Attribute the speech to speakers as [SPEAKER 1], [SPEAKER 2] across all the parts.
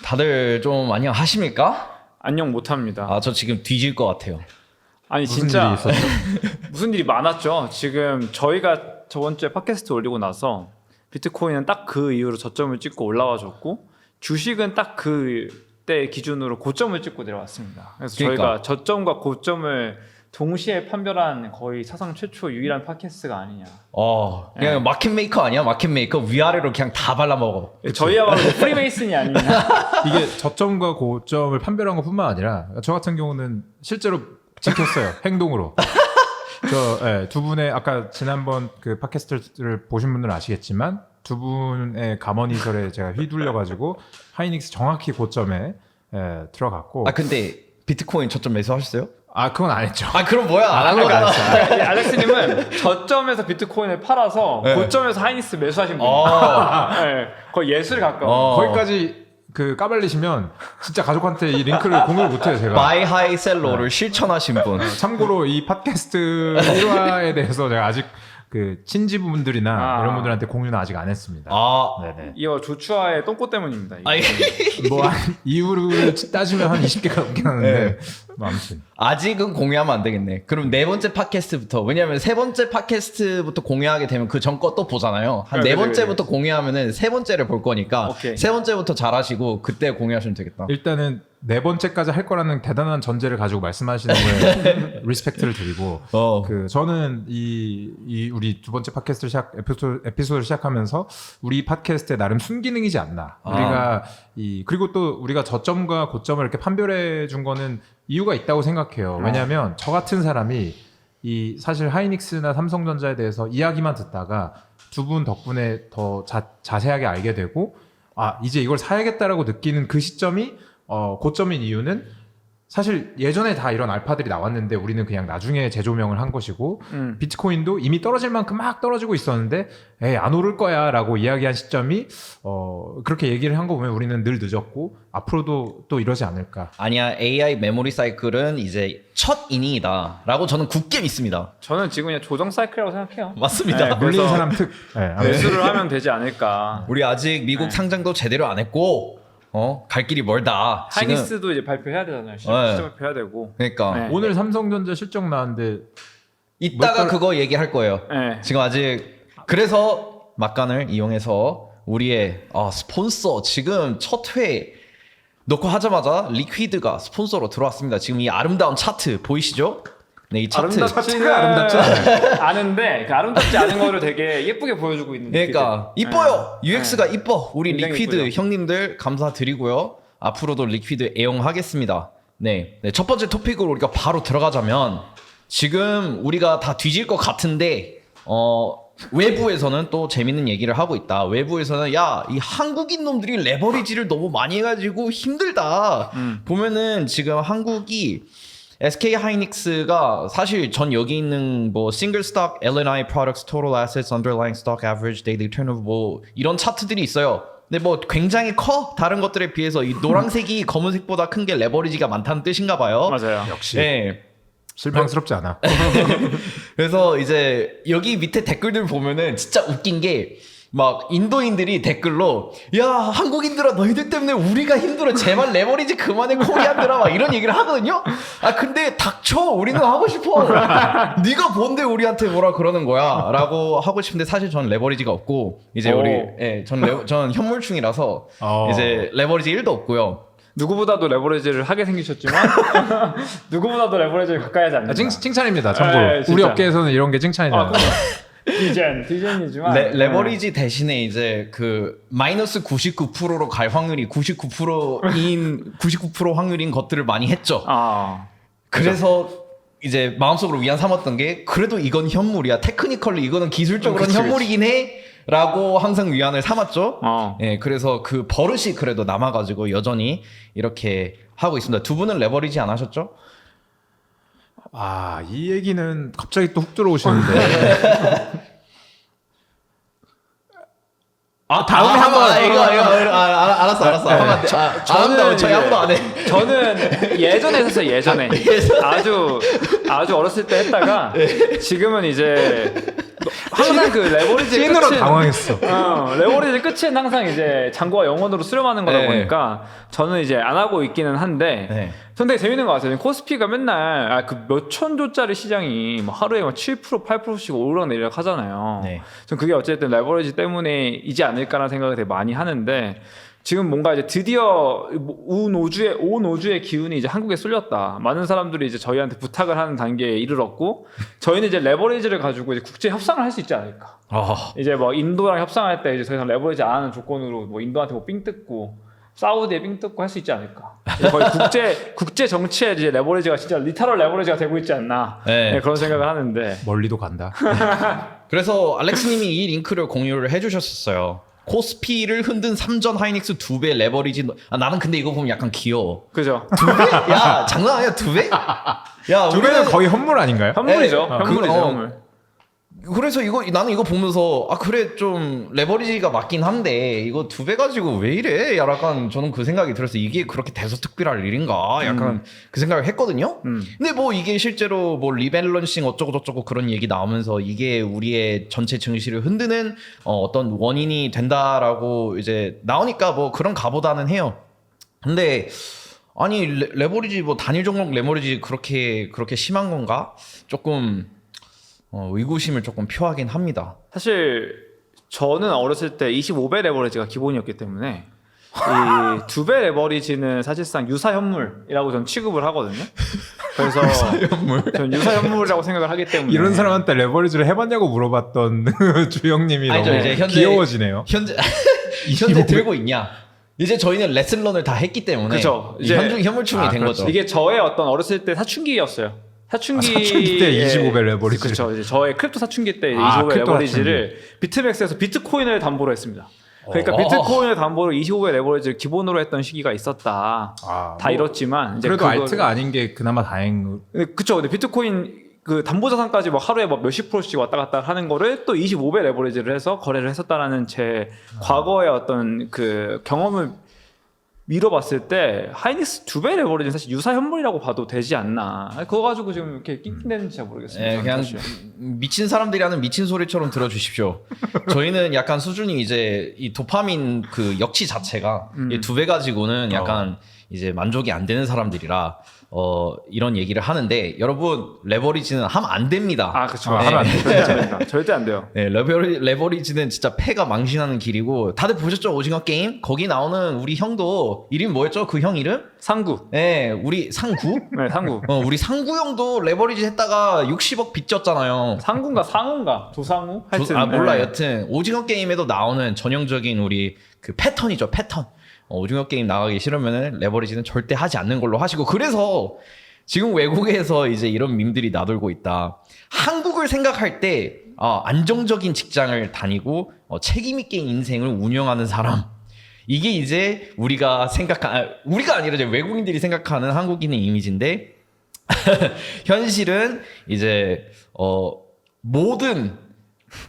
[SPEAKER 1] 다들 좀 안녕하십니까?
[SPEAKER 2] 안녕 못합니다.
[SPEAKER 1] 아, 저 지금 뒤질 것 같아요.
[SPEAKER 2] 아니
[SPEAKER 3] 무슨
[SPEAKER 2] 진짜
[SPEAKER 3] 일이 있었죠?
[SPEAKER 2] 무슨 일이 많았죠. 지금 저희가 저번 주에 팟캐스트 올리고 나서 비트코인은 딱 그 이후로 저점을 찍고 올라와줬고 주식은 딱 그때 기준으로 고점을 찍고 내려왔습니다. 그래서
[SPEAKER 1] 그러니까.
[SPEAKER 2] 저희가 저점과 고점을 동시에 판별한 거의 사상 최초 유일한 팟캐스트가 아니냐.
[SPEAKER 1] 그냥
[SPEAKER 2] 네.
[SPEAKER 1] 마켓 메이커 아니야? 마켓 메이커 위아래로 그냥 다 발라먹어.
[SPEAKER 2] 저희야말로 프리메이슨이 아니냐.
[SPEAKER 3] 이게 저점과 고점을 판별한 것뿐만 아니라 저 같은 경우는 실제로 지켰어요. 행동으로. 두 분의 아까 지난번 그 팟캐스트를 보신 분들은 아시겠지만 두 분의 감언이설에 제가 휘둘려가지고 하이닉스 정확히 고점에 들어갔고.
[SPEAKER 1] 아, 근데 비트코인 저점 매수하셨어요?
[SPEAKER 3] 그건 안 했죠.
[SPEAKER 1] 아, 그럼 뭐야? 안 한 거잖아.
[SPEAKER 2] 알렉스님은 저점에서 비트코인을 팔아서
[SPEAKER 1] 네.
[SPEAKER 2] 고점에서 하이닉스 매수하신 분이에요. 네, 거의 예술 가까워.
[SPEAKER 3] 거기까지 그 까발리시면 진짜 가족한테 이 링크를 공유를 못해요 제가.
[SPEAKER 1] 바이 하이 셀러를 실천하신 분.
[SPEAKER 3] 참고로 이 팟캐스트 1화에 대해서 제가 아직 그 친지분들이나 이런 분들한테 공유는 아직 안 했습니다. 네네.
[SPEAKER 2] 이거 조추아의 똥꼬 때문입니다. 이거.
[SPEAKER 1] 아니,
[SPEAKER 3] 뭐 이유를 따지면 한 20개가 넘긴 하는데 뭐 아무튼
[SPEAKER 1] 아직은 공유하면 안 되겠네. 그럼 네 번째 팟캐스트부터. 왜냐면 세 번째 팟캐스트부터 공유하게 되면 그 전 거 또 보잖아요. 한 네 번째부터 공유하면은 세 번째를 볼 거니까
[SPEAKER 2] 오케이.
[SPEAKER 1] 세 번째부터 잘하시고 그때 공유하시면 되겠다.
[SPEAKER 3] 일단은 네 번째까지 할 거라는 대단한 전제를 가지고 말씀하시는 거에 리스펙트를 드리고 그 저는 이 우리 두 번째 팟캐스트 에피소드를 시작하면서 우리 팟캐스트의 나름 순기능이지 않나. 우리가 그리고 또 우리가 저점과 고점을 이렇게 판별해 준 거는 이유가 있다고 생각해요. 왜냐하면 저 같은 사람이 이 사실 하이닉스나 삼성전자에 대해서 이야기만 듣다가 두 분 덕분에 더 자세하게 알게 되고 이제 이걸 사야겠다라고 느끼는 그 시점이 고점인 이유는 사실 예전에 다 이런 알파들이 나왔는데 우리는 그냥 나중에 재조명을 한 것이고 비트코인도 이미 떨어질 만큼 막 떨어지고 있었는데 안 오를 거야 라고 이야기한 시점이 그렇게 얘기를 한 거 보면 우리는 늘 늦었고 앞으로도 또 이러지 않을까.
[SPEAKER 1] 아니야, AI 메모리 사이클은 이제 첫 이닝이다 라고 저는 굳게 믿습니다.
[SPEAKER 2] 저는 지금 그냥 조정 사이클이라고 생각해요.
[SPEAKER 1] 맞습니다.
[SPEAKER 3] 물린 사람 특.
[SPEAKER 2] 매수를 하면 되지 않을까.
[SPEAKER 1] 우리 아직 미국 상장도 제대로 안 했고 갈 길이 멀다. 지금.
[SPEAKER 2] 하이닉스도 이제 발표해야 되잖아요. 시점 발표해야 되고.
[SPEAKER 1] 그러니까
[SPEAKER 2] 네.
[SPEAKER 3] 오늘 삼성전자 실적 나왔는데
[SPEAKER 1] 이따가 그거 얘기할 거예요.
[SPEAKER 2] 네.
[SPEAKER 1] 지금 아직 그래서 막간을 이용해서 우리의 스폰서 지금 첫 회 넣고 하자마자 리퀴드가 스폰서로 들어왔습니다. 지금 이 아름다운 차트 보이시죠? 네, 이 차트.
[SPEAKER 2] 차트가 아름답지 않아요. 아는데 그 아름답지 않은 거를 되게 예쁘게 보여주고 있는.
[SPEAKER 1] 그러니까 이뻐요. UX가 이뻐. 우리
[SPEAKER 2] 굉장히
[SPEAKER 1] 리퀴드
[SPEAKER 2] 이쁘죠.
[SPEAKER 1] 형님들 감사드리고요. 앞으로도 리퀴드 애용하겠습니다. 네, 첫 번째 토픽으로 우리가 바로 들어가자면 지금 우리가 다 뒤질 것 같은데 외부에서는 또 재밌는 얘기를 하고 있다. 외부에서는 이 한국인 놈들이 레버리지를 너무 많이 해가지고 힘들다. 보면은 지금 한국이 SK 하이닉스가 사실 전 여기 있는 뭐 싱글 스톡, L&I products, total assets, underlying stock average, daily turnover 뭐 이런 차트들이 있어요. 근데 뭐 굉장히 커. 다른 것들에 비해서 이 노란색이 검은색보다 큰 게 레버리지가 많다는 뜻인가 봐요.
[SPEAKER 2] 맞아요.
[SPEAKER 3] 역시
[SPEAKER 1] 네.
[SPEAKER 3] 실망스럽지 않아.
[SPEAKER 1] 그래서 이제 여기 밑에 댓글들 보면은 진짜 웃긴 게 막 인도인들이 댓글로 한국인들아 너희들 때문에 우리가 힘들어 제발 레버리지 그만해 코리안들아 막 이런 얘기를 하거든요. 근데 닥쳐 우리는 하고 싶어. 네가 뭔데 우리한테 뭐라 그러는 거야 라고 하고 싶은데 사실 저는 레버리지가 없고 이제 전 현물충이라서 이제 레버리지 1도 없고요.
[SPEAKER 2] 누구보다도 레버리지를 하게 생기셨지만 누구보다도 레버리지를 가까이 하지 않는다.
[SPEAKER 3] 칭찬입니다. 참고로
[SPEAKER 2] 진짜.
[SPEAKER 3] 우리 업계에서는 이런 게 칭찬이잖아.
[SPEAKER 2] 디젠이지만
[SPEAKER 1] 레버리지 대신에 이제 그 마이너스 99%로 갈 확률이 99% 확률인 것들을 많이 했죠. 그래서 이제 마음속으로 위안 삼았던 게 그래도 이건 현물이야. 테크니컬리 이거는 기술적으로는 현물이긴 해. 라고 항상 위안을 삼았죠. 그래서 그 버릇이 그래도 남아가지고 여전히 이렇게 하고 있습니다. 두 분은 레버리지 안 하셨죠?
[SPEAKER 3] 이 얘기는 갑자기 또 훅 들어오시는데.
[SPEAKER 1] 다음에 한번 이거 알았어. 저희 아무도 안 해.
[SPEAKER 2] 저는 예전에 했었어요. 예전에 아주 어렸을 때 했다가 지금은 이제 항상 그 레버리지
[SPEAKER 3] 찐으로
[SPEAKER 2] 끝은
[SPEAKER 3] 당황했어.
[SPEAKER 2] 레버리지 끝은 항상 이제 장고가 영원으로 수렴하는 거다
[SPEAKER 1] 네.
[SPEAKER 2] 보니까 저는 이제 안 하고 있기는 한데
[SPEAKER 1] 네.
[SPEAKER 2] 근데 재밌는 것 같아요. 코스피가 맨날 그 몇천 조짜리 시장이 뭐 하루에 막 7% 8%씩 오르락내리락 하잖아요.
[SPEAKER 1] 네.
[SPEAKER 2] 전 그게 어쨌든 레버리지 때문이지 않을까라는 생각을 되게 많이 하는데 지금 뭔가 이제 드디어 온 오주의 기운이 이제 한국에 쏠렸다. 많은 사람들이 이제 저희한테 부탁을 하는 단계에 이르렀고 저희는 이제 레버리지를 가지고 이제 국제 협상을 할 수 있지 않을까. 이제 뭐 인도랑 협상할 때 이제 더 이상 레버리지 안 하는 조건으로 뭐 인도한테 뭐 삥 뜯고 사우디에 삥 뜯고 할 수 있지 않을까. 거의 국제 정치에 이제 레버리지가 진짜 리터럴 레버리지가 되고 있지 않나.
[SPEAKER 1] 네.
[SPEAKER 2] 네, 그런 생각을 하는데.
[SPEAKER 3] 멀리도 간다.
[SPEAKER 1] 그래서 알렉스님이 이 링크를 공유를 해주셨었어요. 코스피를 흔든 3전 하이닉스 2배 레버리지. 나는 근데 이거 보면 약간 귀여워.
[SPEAKER 2] 그죠?
[SPEAKER 1] 2배? 야 장난 아니야 2배? 야
[SPEAKER 3] 두 배는 거의 현물 아닌가요?
[SPEAKER 2] 현물이죠.
[SPEAKER 1] 네.
[SPEAKER 2] 현물이죠.
[SPEAKER 1] 그,
[SPEAKER 2] 현물.
[SPEAKER 1] 그래서 나는 이거 보면서 그래 좀 레버리지가 맞긴 한데 이거 2배 가지고 왜 이래? 약간 저는 그 생각이 들어서 이게 그렇게 대서특필할 일인가? 약간 그 생각을 했거든요. 근데 뭐 이게 실제로 뭐 리밸런싱 어쩌고 저쩌고 그런 얘기 나오면서 이게 우리의 전체 증시를 흔드는 어떤 원인이 된다라고 이제 나오니까 뭐 그런 가보다는 해요. 근데 아니 레버리지 뭐 단일 종목 레버리지 그렇게 심한 건가? 조금 의구심을 조금 표하긴 합니다.
[SPEAKER 2] 사실 저는 어렸을 때 25배 레버리지가 기본이었기 때문에 이 2배 레버리지는 사실상 유사 현물이라고 저는 취급을 하거든요. 그래서 저는 유사 현물이라고 생각을 하기 때문에
[SPEAKER 3] 이런 사람한테 레버리지를 해봤냐고 물어봤던 주영님이
[SPEAKER 1] 아니죠,
[SPEAKER 3] 너무
[SPEAKER 1] 이제 현재-
[SPEAKER 3] 귀여워지네요.
[SPEAKER 1] 현재
[SPEAKER 3] 25배.
[SPEAKER 1] 들고 있냐? 이제 저희는 레슨런을 다 했기 때문에
[SPEAKER 2] 그쵸.
[SPEAKER 1] 이제 현물충이 된
[SPEAKER 3] 그렇죠.
[SPEAKER 1] 거죠.
[SPEAKER 2] 이게 저의 어떤 어렸을 때 사춘기였어요. 사춘기
[SPEAKER 3] 때 25배 레버리지.
[SPEAKER 2] 그렇죠. 이제 저의 크립토 사춘기 때 25배
[SPEAKER 3] 크립토
[SPEAKER 2] 레버리지를 비트맥스에서 비트코인을 담보로 했습니다. 그러니까
[SPEAKER 1] 어.
[SPEAKER 2] 비트코인을 담보로 25배 레버리지를 기본으로 했던 시기가 있었다. 다 이렇지만 이제
[SPEAKER 3] 그래도
[SPEAKER 2] 그거를-
[SPEAKER 3] 알트가 아닌 게 그나마 다행.
[SPEAKER 2] 그쵸. 근데 비트코인 그 담보자산까지 막 하루에 막 몇십 %씩 왔다 갔다 하는 거를 또 25배 레버리지를 해서 거래를 했었다라는 제 과거의 어떤 그 경험을 미뤄봤을 때 하이닉스 2배 레버리지는 사실 유사 현물이라고 봐도 되지 않나. 그거 가지고 지금 이렇게 낑낑대는지 잘 모르겠습니다.
[SPEAKER 1] 예, 그냥
[SPEAKER 2] 사실.
[SPEAKER 1] 미친 사람들이 하는 미친 소리처럼 들어주십시오. 저희는 약간 수준이 이제 이 도파민 그 역치 자체가 이 2배 가지고는 약간 이제 만족이 안 되는 사람들이라 이런 얘기를 하는데 여러분 레버리지는 하면 안 됩니다.
[SPEAKER 2] 아, 그렇죠.
[SPEAKER 3] 하면 안 돼요.
[SPEAKER 2] 절대 안 됩니다. 절대 안 돼요.
[SPEAKER 1] 네, 레버리지는 진짜 패가 망신하는 길이고 다들 보셨죠? 오징어 게임? 거기 나오는 우리 형도 이름 뭐였죠? 그 형 이름?
[SPEAKER 2] 상구.
[SPEAKER 1] 네, 우리 상구?
[SPEAKER 2] 네, 상구.
[SPEAKER 1] 우리 상구 형도 레버리지 했다가 60억 빚졌잖아요.
[SPEAKER 2] 상구인가 상우인가 조상우? 하여튼
[SPEAKER 1] 몰라.
[SPEAKER 2] 네.
[SPEAKER 1] 여튼 오징어 게임에도 나오는 전형적인 우리 그 패턴이죠. 패턴. 오징어 게임 나가기 싫으면은 레버리지는 절대 하지 않는 걸로 하시고 그래서 지금 외국에서 이제 이런 밈들이 나돌고 있다. 한국을 생각할 때 안정적인 직장을 다니고 책임 있게 인생을 운영하는 사람. 이게 이제 우리가 아니라 이제 외국인들이 생각하는 한국인의 이미지인데 현실은 이제 모든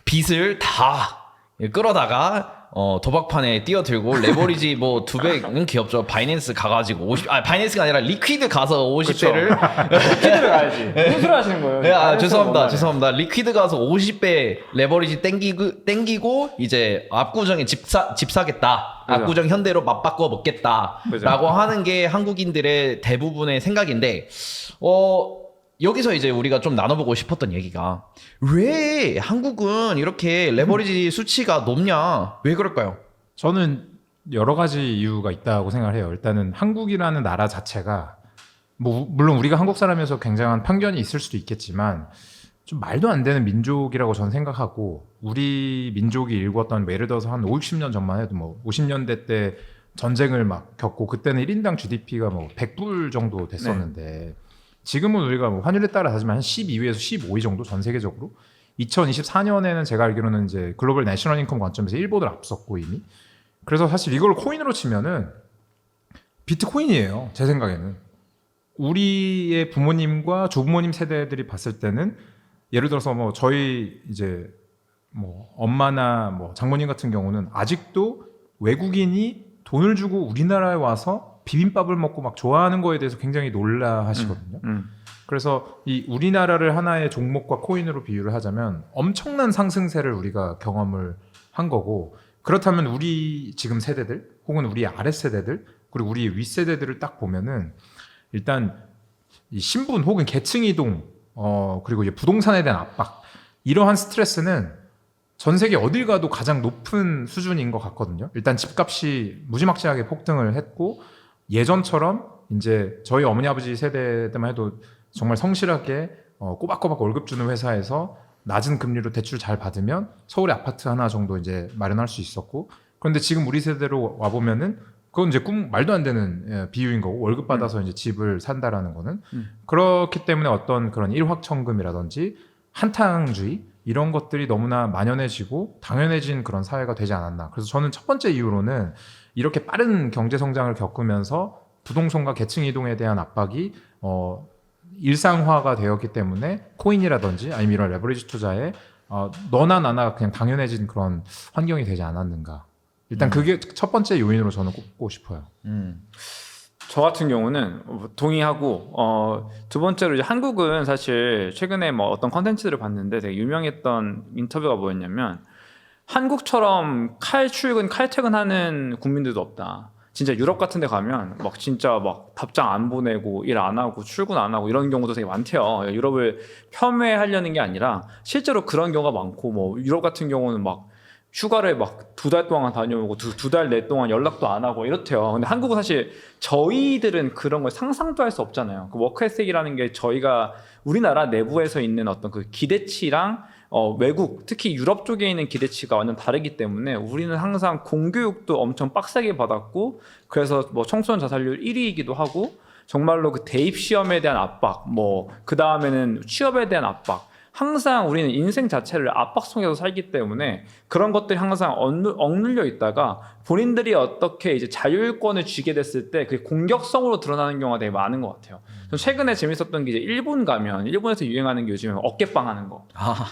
[SPEAKER 1] 빚을 다 끌어다가 도박판에 뛰어들고 레버리지 뭐 2배는 귀엽죠. 바이낸스 가가지고 바이낸스가 아니라 리퀴드 가서 50배를
[SPEAKER 2] 리퀴드를 가야지. 무슨 소리 하시는 거예요?
[SPEAKER 1] 네, 죄송합니다. 리퀴드 가서 50배 레버리지 땡기고 이제 압구정에 집 사겠다.
[SPEAKER 2] 그죠.
[SPEAKER 1] 압구정 현대로 맞바꿔 먹겠다라고
[SPEAKER 2] 그죠.
[SPEAKER 1] 하는 게 한국인들의 대부분의 생각인데 여기서 이제 우리가 좀 나눠보고 싶었던 얘기가 왜 한국은 이렇게 레버리지 수치가 높냐? 왜 그럴까요?
[SPEAKER 3] 저는 여러 가지 이유가 있다고 생각을 해요. 일단은 한국이라는 나라 자체가 뭐 물론 우리가 한국 사람이어서 굉장한 편견이 있을 수도 있겠지만 좀 말도 안 되는 민족이라고 저는 생각하고 우리 민족이 일궜던 뭐 예를 들어서 한 50년 전만 해도 뭐 50년대 때 전쟁을 막 겪고 그때는 1인당 GDP가 뭐 100불 정도 됐었는데 지금은 우리가 뭐 환율에 따라 하지만 한 12위에서 15위 정도 전 세계적으로 2024년에는 제가 알기로는 이제 글로벌 내셔널 인컴 관점에서 일본을 앞섰고 이미 그래서 사실 이걸 코인으로 치면은 비트코인이에요. 제 생각에는 우리의 부모님과 조부모님 세대들이 봤을 때는 예를 들어서 뭐 저희 이제 뭐 엄마나 뭐 장모님 같은 경우는 아직도 외국인이 돈을 주고 우리나라에 와서 비빔밥을 먹고 막 좋아하는 거에 대해서 굉장히 놀라하시거든요. 그래서 이 우리나라를 하나의 종목과 코인으로 비유를 하자면 엄청난 상승세를 우리가 경험을 한 거고, 그렇다면 우리 지금 세대들 혹은 우리 아랫 세대들 그리고 우리 윗 세대들을 딱 보면은 일단 이 신분 혹은 계층 이동 그리고 이제 부동산에 대한 압박, 이러한 스트레스는 전 세계 어딜 가도 가장 높은 수준인 것 같거든요. 일단 집값이 무지막지하게 폭등을 했고, 예전처럼 이제 저희 어머니 아버지 세대 때만 해도 정말 성실하게 꼬박꼬박 월급 주는 회사에서 낮은 금리로 대출 잘 받으면 서울에 아파트 하나 정도 이제 마련할 수 있었고, 그런데 지금 우리 세대로 와 보면은 그건 이제 말도 안 되는 비유인 거고, 월급 받아서 이제 집을 산다라는 거는 그렇기 때문에 어떤 그런 일확천금이라든지 한탕주의 이런 것들이 너무나 만연해지고 당연해진 그런 사회가 되지 않았나. 그래서 저는 첫 번째 이유로는 이렇게 빠른 경제 성장을 겪으면서 부동산과 계층 이동에 대한 압박이 일상화가 되었기 때문에 코인이라든지 아니면 이런 레버리지 투자에 너나 나나 그냥 당연해진 그런 환경이 되지 않았는가. 일단 그게 첫 번째 요인으로 저는 꼽고 싶어요.
[SPEAKER 2] 저 같은 경우는 동의하고, 두 번째로 이제 한국은 사실 최근에 뭐 어떤 컨텐츠들을 봤는데 되게 유명했던 인터뷰가 뭐였냐면, 한국처럼 칼퇴근하는 국민들도 없다. 진짜 유럽 같은 데 가면 막 진짜 막 답장 안 보내고 일 안 하고 출근 안 하고 이런 경우도 되게 많대요. 유럽을 폄훼하려는 게 아니라 실제로 그런 경우가 많고, 뭐 유럽 같은 경우는 막 휴가를 막 2달 동안 다녀오고 두 달 내 동안 연락도 안 하고 이렇대요. 근데 한국은 사실 저희들은 그런 걸 상상도 할 수 없잖아요. 그 워크에틱이라는 게 저희가 우리나라 내부에서 있는 어떤 그 기대치랑 외국, 특히 유럽 쪽에 있는 기대치가 완전 다르기 때문에 우리는 항상 공교육도 엄청 빡세게 받았고, 그래서 뭐 청소년 자살률 1위이기도 하고, 정말로 그 대입 시험에 대한 압박, 뭐 그 다음에는 취업에 대한 압박, 항상 우리는 인생 자체를 압박 속에서 살기 때문에 그런 것들이 항상 억눌려 있다가 본인들이 어떻게 이제 자율권을 쥐게 됐을 때 그게 공격성으로 드러나는 경우가 되게 많은 것 같아요. 최근에 재밌었던 게 이제 일본 가면 일본에서 유행하는 게 요즘에 어깨빵 하는 거.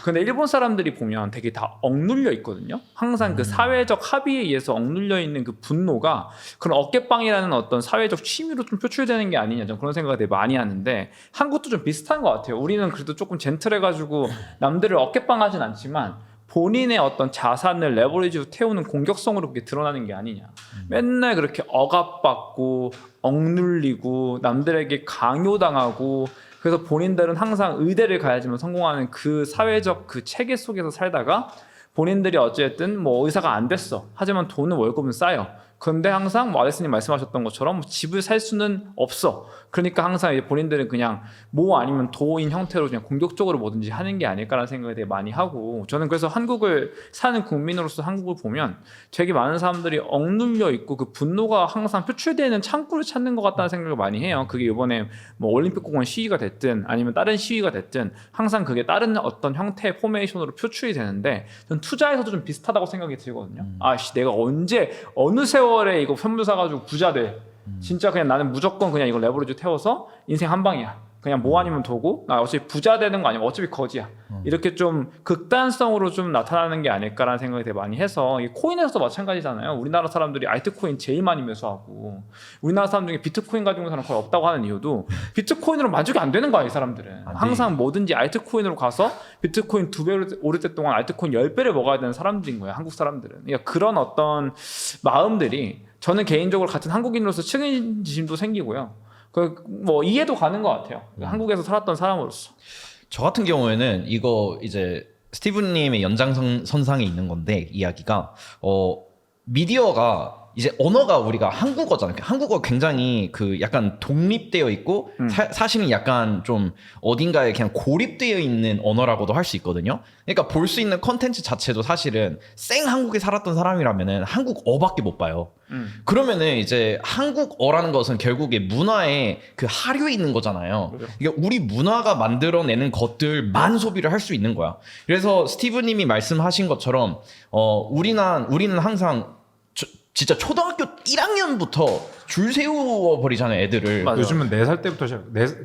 [SPEAKER 2] 근데 일본 사람들이 보면 되게 다 억눌려 있거든요. 항상 그 사회적 합의에 의해서 억눌려 있는 그 분노가 그런 어깨빵이라는 어떤 사회적 취미로 좀 표출되는 게 아니냐, 저는 그런 생각을 되게 많이 하는데, 한국도 좀 비슷한 것 같아요. 우리는 그래도 조금 젠틀해가지고 남들을 어깨빵 하진 않지만 본인의 어떤 자산을 레버리지로 태우는 공격성으로 그게 드러나는 게 아니냐. 맨날 그렇게 억압받고 억눌리고 남들에게 강요당하고, 그래서 본인들은 항상 의대를 가야지만 성공하는 그 사회적 그 체계 속에서 살다가 본인들이 어쨌든 뭐 의사가 안 됐어. 하지만 돈은 월급은 쌓여. 근데 항상 뭐 아레스님 말씀하셨던 것처럼 집을 살 수는 없어. 그러니까 항상 이제 본인들은 그냥 뭐 아니면 도인 형태로 그냥 공격적으로 뭐든지 하는 게 아닐까라는 생각을 되게 많이 하고, 저는 그래서 한국을 사는 국민으로서 한국을 보면 되게 많은 사람들이 억눌려 있고 그 분노가 항상 표출되는 창구를 찾는 것 같다는 생각을 많이 해요. 그게 이번에 뭐 올림픽 공원 시위가 됐든 아니면 다른 시위가 됐든 항상 그게 다른 어떤 형태의 포메이션으로 표출이 되는데, 전 투자에서도 좀 비슷하다고 생각이 들거든요. 아씨, 내가 언제 어느 세월에 이거 선물 사가지고 부자 돼. 진짜 그냥 나는 무조건 그냥 이거 레버리지 태워서 인생 한 방이야. 그냥 뭐 아니면 도고, 나 어차피 부자 되는 거 아니면 어차피 거지야. 이렇게 좀 극단성으로 좀 나타나는 게 아닐까라는 생각이 되게 많이 해서, 이 코인에서도 마찬가지잖아요. 우리나라 사람들이 알트코인 제일 많이 매수하고, 우리나라 사람 중에 비트코인 가지고 있는 사람 거의 없다고 하는 이유도 비트코인으로 만족이 안 되는 거야, 이 사람들은. 항상 뭐든지 알트코인으로 가서 비트코인 2배 오를 때 동안 알트코인 10배를 먹어야 되는 사람들인 거예요, 한국 사람들은. 그러니까 그런 어떤 마음들이 저는 개인적으로 같은 한국인으로서 측은지심도 생기고요. 뭐 이해도 가는 것 같아요. 한국에서 살았던 사람으로서.
[SPEAKER 1] 저 같은 경우에는 이거 이제 스티븐님의 연장선상에 있는 건데, 이야기가 미디어가 이제 언어가 우리가 한국어잖아요. 한국어 굉장히 그 약간 독립되어 있고 사실은 약간 좀 어딘가에 그냥 고립되어 있는 언어라고도 할 수 있거든요. 그러니까 볼 수 있는 컨텐츠 자체도 사실은 생 한국에 살았던 사람이라면은 한국어밖에 못 봐요. 그러면은 이제 한국어라는 것은 결국에 문화에 그 하류에 있는 거잖아요. 이게 우리 문화가 만들어내는 것들만 소비를 할 수 있는 거야. 그래서 스티브님이 말씀하신 것처럼 우리는 항상 진짜 초등학교 1학년부터 줄 세워 버리잖아요, 애들을.
[SPEAKER 3] 맞아. 요즘은 4살 때부터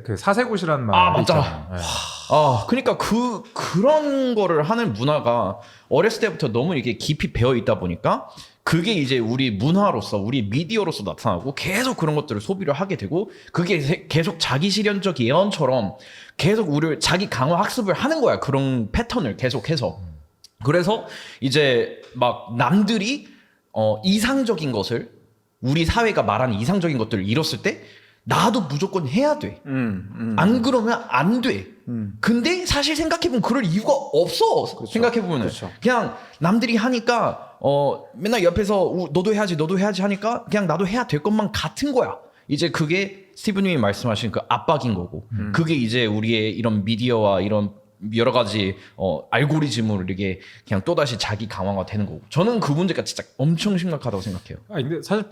[SPEAKER 3] 그 사세고시라는 말.
[SPEAKER 1] 맞잖아.
[SPEAKER 3] 네.
[SPEAKER 1] 그러니까 그런 거를 하는 문화가 어렸을 때부터 너무 이렇게 깊이 배어 있다 보니까 그게 이제 우리 문화로서 우리 미디어로서 나타나고 계속 그런 것들을 소비를 하게 되고 그게 계속 자기 실현적 예언처럼 계속 우리를 자기 강화 학습을 하는 거야. 그런 패턴을 계속해서. 그래서 이제 막 남들이 이상적인 것을 우리 사회가 말하는 이상적인 것들을 이뤘을 때 나도 무조건 해야 돼. 안 그러면 안 돼. 근데 사실 생각해보면 그럴 이유가 없어.
[SPEAKER 2] 그쵸.
[SPEAKER 1] 생각해보면
[SPEAKER 2] 그쵸.
[SPEAKER 1] 그냥 남들이 하니까 맨날 옆에서 너도 해야지 하니까 그냥 나도 해야 될 것만 같은 거야. 이제 그게 스티브님이 말씀하신 그 압박인 거고 그게 이제 우리의 이런 미디어와 이런 여러 가지 알고리즘으로 이게 그냥 또다시 자기 강화가 되는 거고 저는 그 문제가 진짜 엄청 심각하다고 생각해요.
[SPEAKER 3] 근데 사실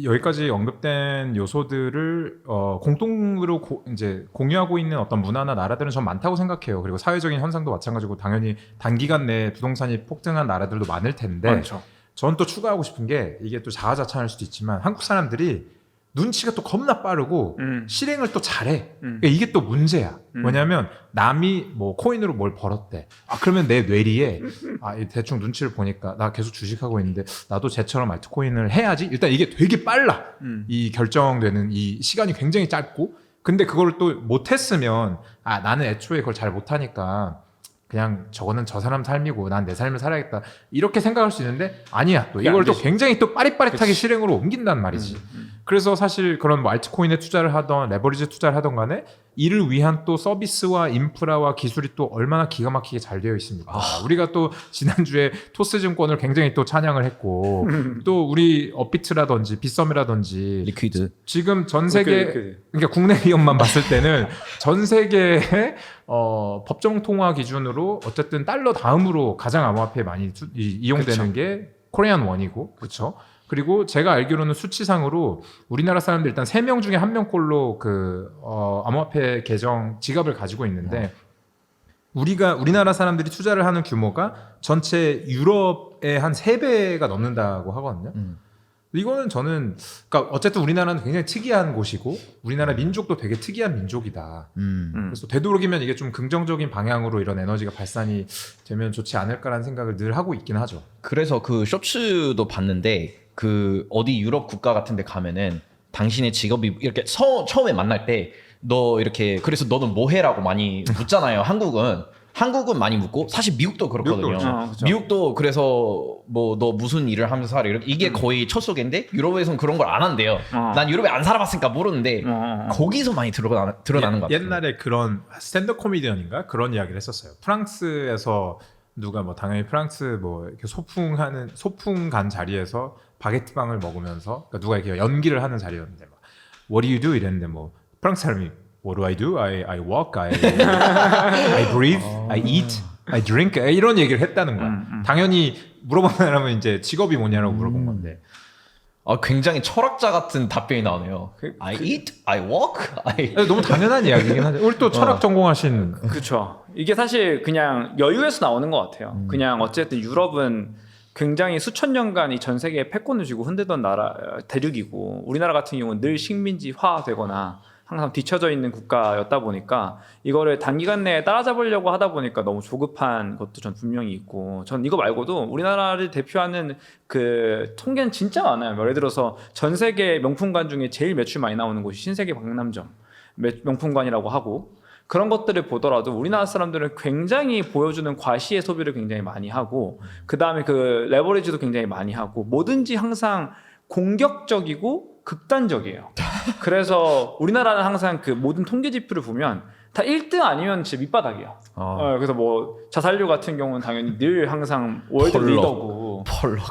[SPEAKER 3] 여기까지 언급된 요소들을 공통으로 이제 공유하고 있는 어떤 문화나 나라들은 전 많다고 생각해요. 그리고 사회적인 현상도 마찬가지고 당연히 단기간 내에 부동산이 폭등한 나라들도 많을 텐데
[SPEAKER 2] 많죠.
[SPEAKER 3] 전 또 추가하고 싶은 게 이게 또 자아자찬할 수도 있지만 한국 사람들이 눈치가 또 겁나 빠르고 실행을 또 잘해. 그러니까 이게 또 문제야. 왜냐하면 남이 뭐 코인으로 뭘 벌었대. 그러면 내 뇌리에 대충 눈치를 보니까 나 계속 주식하고 있는데 나도 쟤처럼 알트코인을 해야지. 일단 이게 되게 빨라. 이 결정되는 이 시간이 굉장히 짧고. 근데 그걸 또 못했으면 나는 애초에 그걸 잘 못하니까 그냥 저거는 저 사람 삶이고 난 내 삶을 살아야겠다 이렇게 생각할 수 있는데 아니야. 또 이걸 또 굉장히 또 빠릿빠릿하게 실행으로 옮긴단 말이지. 그래서 사실 그런 뭐 알트코인에 투자를 하던 레버리지 투자를 하던 간에 이를 위한 또 서비스와 인프라와 기술이 또 얼마나 기가 막히게 잘 되어 있습니까? 우리가 또 지난주에 토스증권을 굉장히 또 찬양을 했고 또 우리 업비트라든지 빗썸이라든지
[SPEAKER 1] 리퀴드
[SPEAKER 3] 지금 전 세계 그러니까 국내 기업만 봤을 때는 전 세계의 법정 통화 기준으로 어쨌든 달러 다음으로 가장 암호화폐에 많이 이용되는 게 코리안 원이고 그렇죠. 그리고 제가 알기로는 수치상으로 우리나라 사람들 일단 3명 중에 1명꼴로 그 암호화폐 계정 지갑을 가지고 있는데 우리나라 사람들이 투자를 하는 규모가 전체 유럽의 한 3배가 넘는다고 하거든요. 이거는 저는 그러니까 어쨌든 우리나라는 굉장히 특이한 곳이고 우리나라 민족도 되게 특이한 민족이다. 그래서 되도록이면 이게 좀 긍정적인 방향으로 이런 에너지가 발산이 되면 좋지 않을까라는 생각을 늘 하고 있긴 하죠.
[SPEAKER 1] 그래서 그 쇼츠도 봤는데 그 어디 유럽 국가 같은 데 가면은 당신의 직업이 이렇게 처음에 만날 때 너 이렇게 그래서 너는 뭐 해라고 많이 묻잖아요. 한국은 많이 묻고 사실 미국도 그렇거든요.
[SPEAKER 2] 그렇죠.
[SPEAKER 1] 미국도 그래서 뭐 너 무슨 일을 하면서 살아 이게 거의 첫 소개인데 유럽에서는 그런 걸 안 한대요. 난 유럽에 안 살아봤으니까 모르는데 거기서 많이 드러나는 것 같아요.
[SPEAKER 3] 옛날에 그런 스탠드 코미디언인가 그런 이야기를 했었어요. 프랑스에서 누가 뭐 당연히 프랑스 뭐 이렇게 소풍 간 자리에서 바게트 빵을 먹으면서 그러니까 누가 이렇게 연기를 하는 자리였는데 막 What do you do 이랬는데 뭐 프랑스 사람이 What do I do? I walk, I breathe, I eat, I drink 이런 얘기를 했다는 거야. 당연히 물어본 사람은 이제 직업이 뭐냐라고 물어본 건데.
[SPEAKER 1] 굉장히 철학자 같은 답변이 나오네요. I eat, I walk,
[SPEAKER 3] 너무 당연한 이야기긴 하죠. 우리 또 철학 전공하신.
[SPEAKER 2] 그렇죠. 이게 사실 그냥 여유에서 나오는 것 같아요. 그냥 어쨌든 유럽은 굉장히 수천 년간 이 전 세계에 패권을 쥐고 흔들던 대륙이고 우리나라 같은 경우는 늘 식민지화되거나 항상 뒤처져 있는 국가였다 보니까 이거를 단기간 내에 따라잡으려고 하다 보니까 너무 조급한 것도 전 분명히 있고 전 이거 말고도 우리나라를 대표하는 그 통계는 진짜 많아요. 예를 들어서 전 세계 명품관 중에 제일 매출 많이 나오는 곳이 신세계 박람점 명품관이라고 하고 그런 것들을 보더라도 우리나라 사람들은 굉장히 보여주는 과시의 소비를 굉장히 많이 하고 그 다음에 그 레버리지도 굉장히 많이 하고 뭐든지 항상 공격적이고 극단적이에요. 그래서 우리나라는 항상 그 모든 통계 지표를 보면 다 1등 아니면 진짜 밑바닥이야. 그래서 뭐 자살률 같은 경우는 당연히 늘 항상 월드 리더고.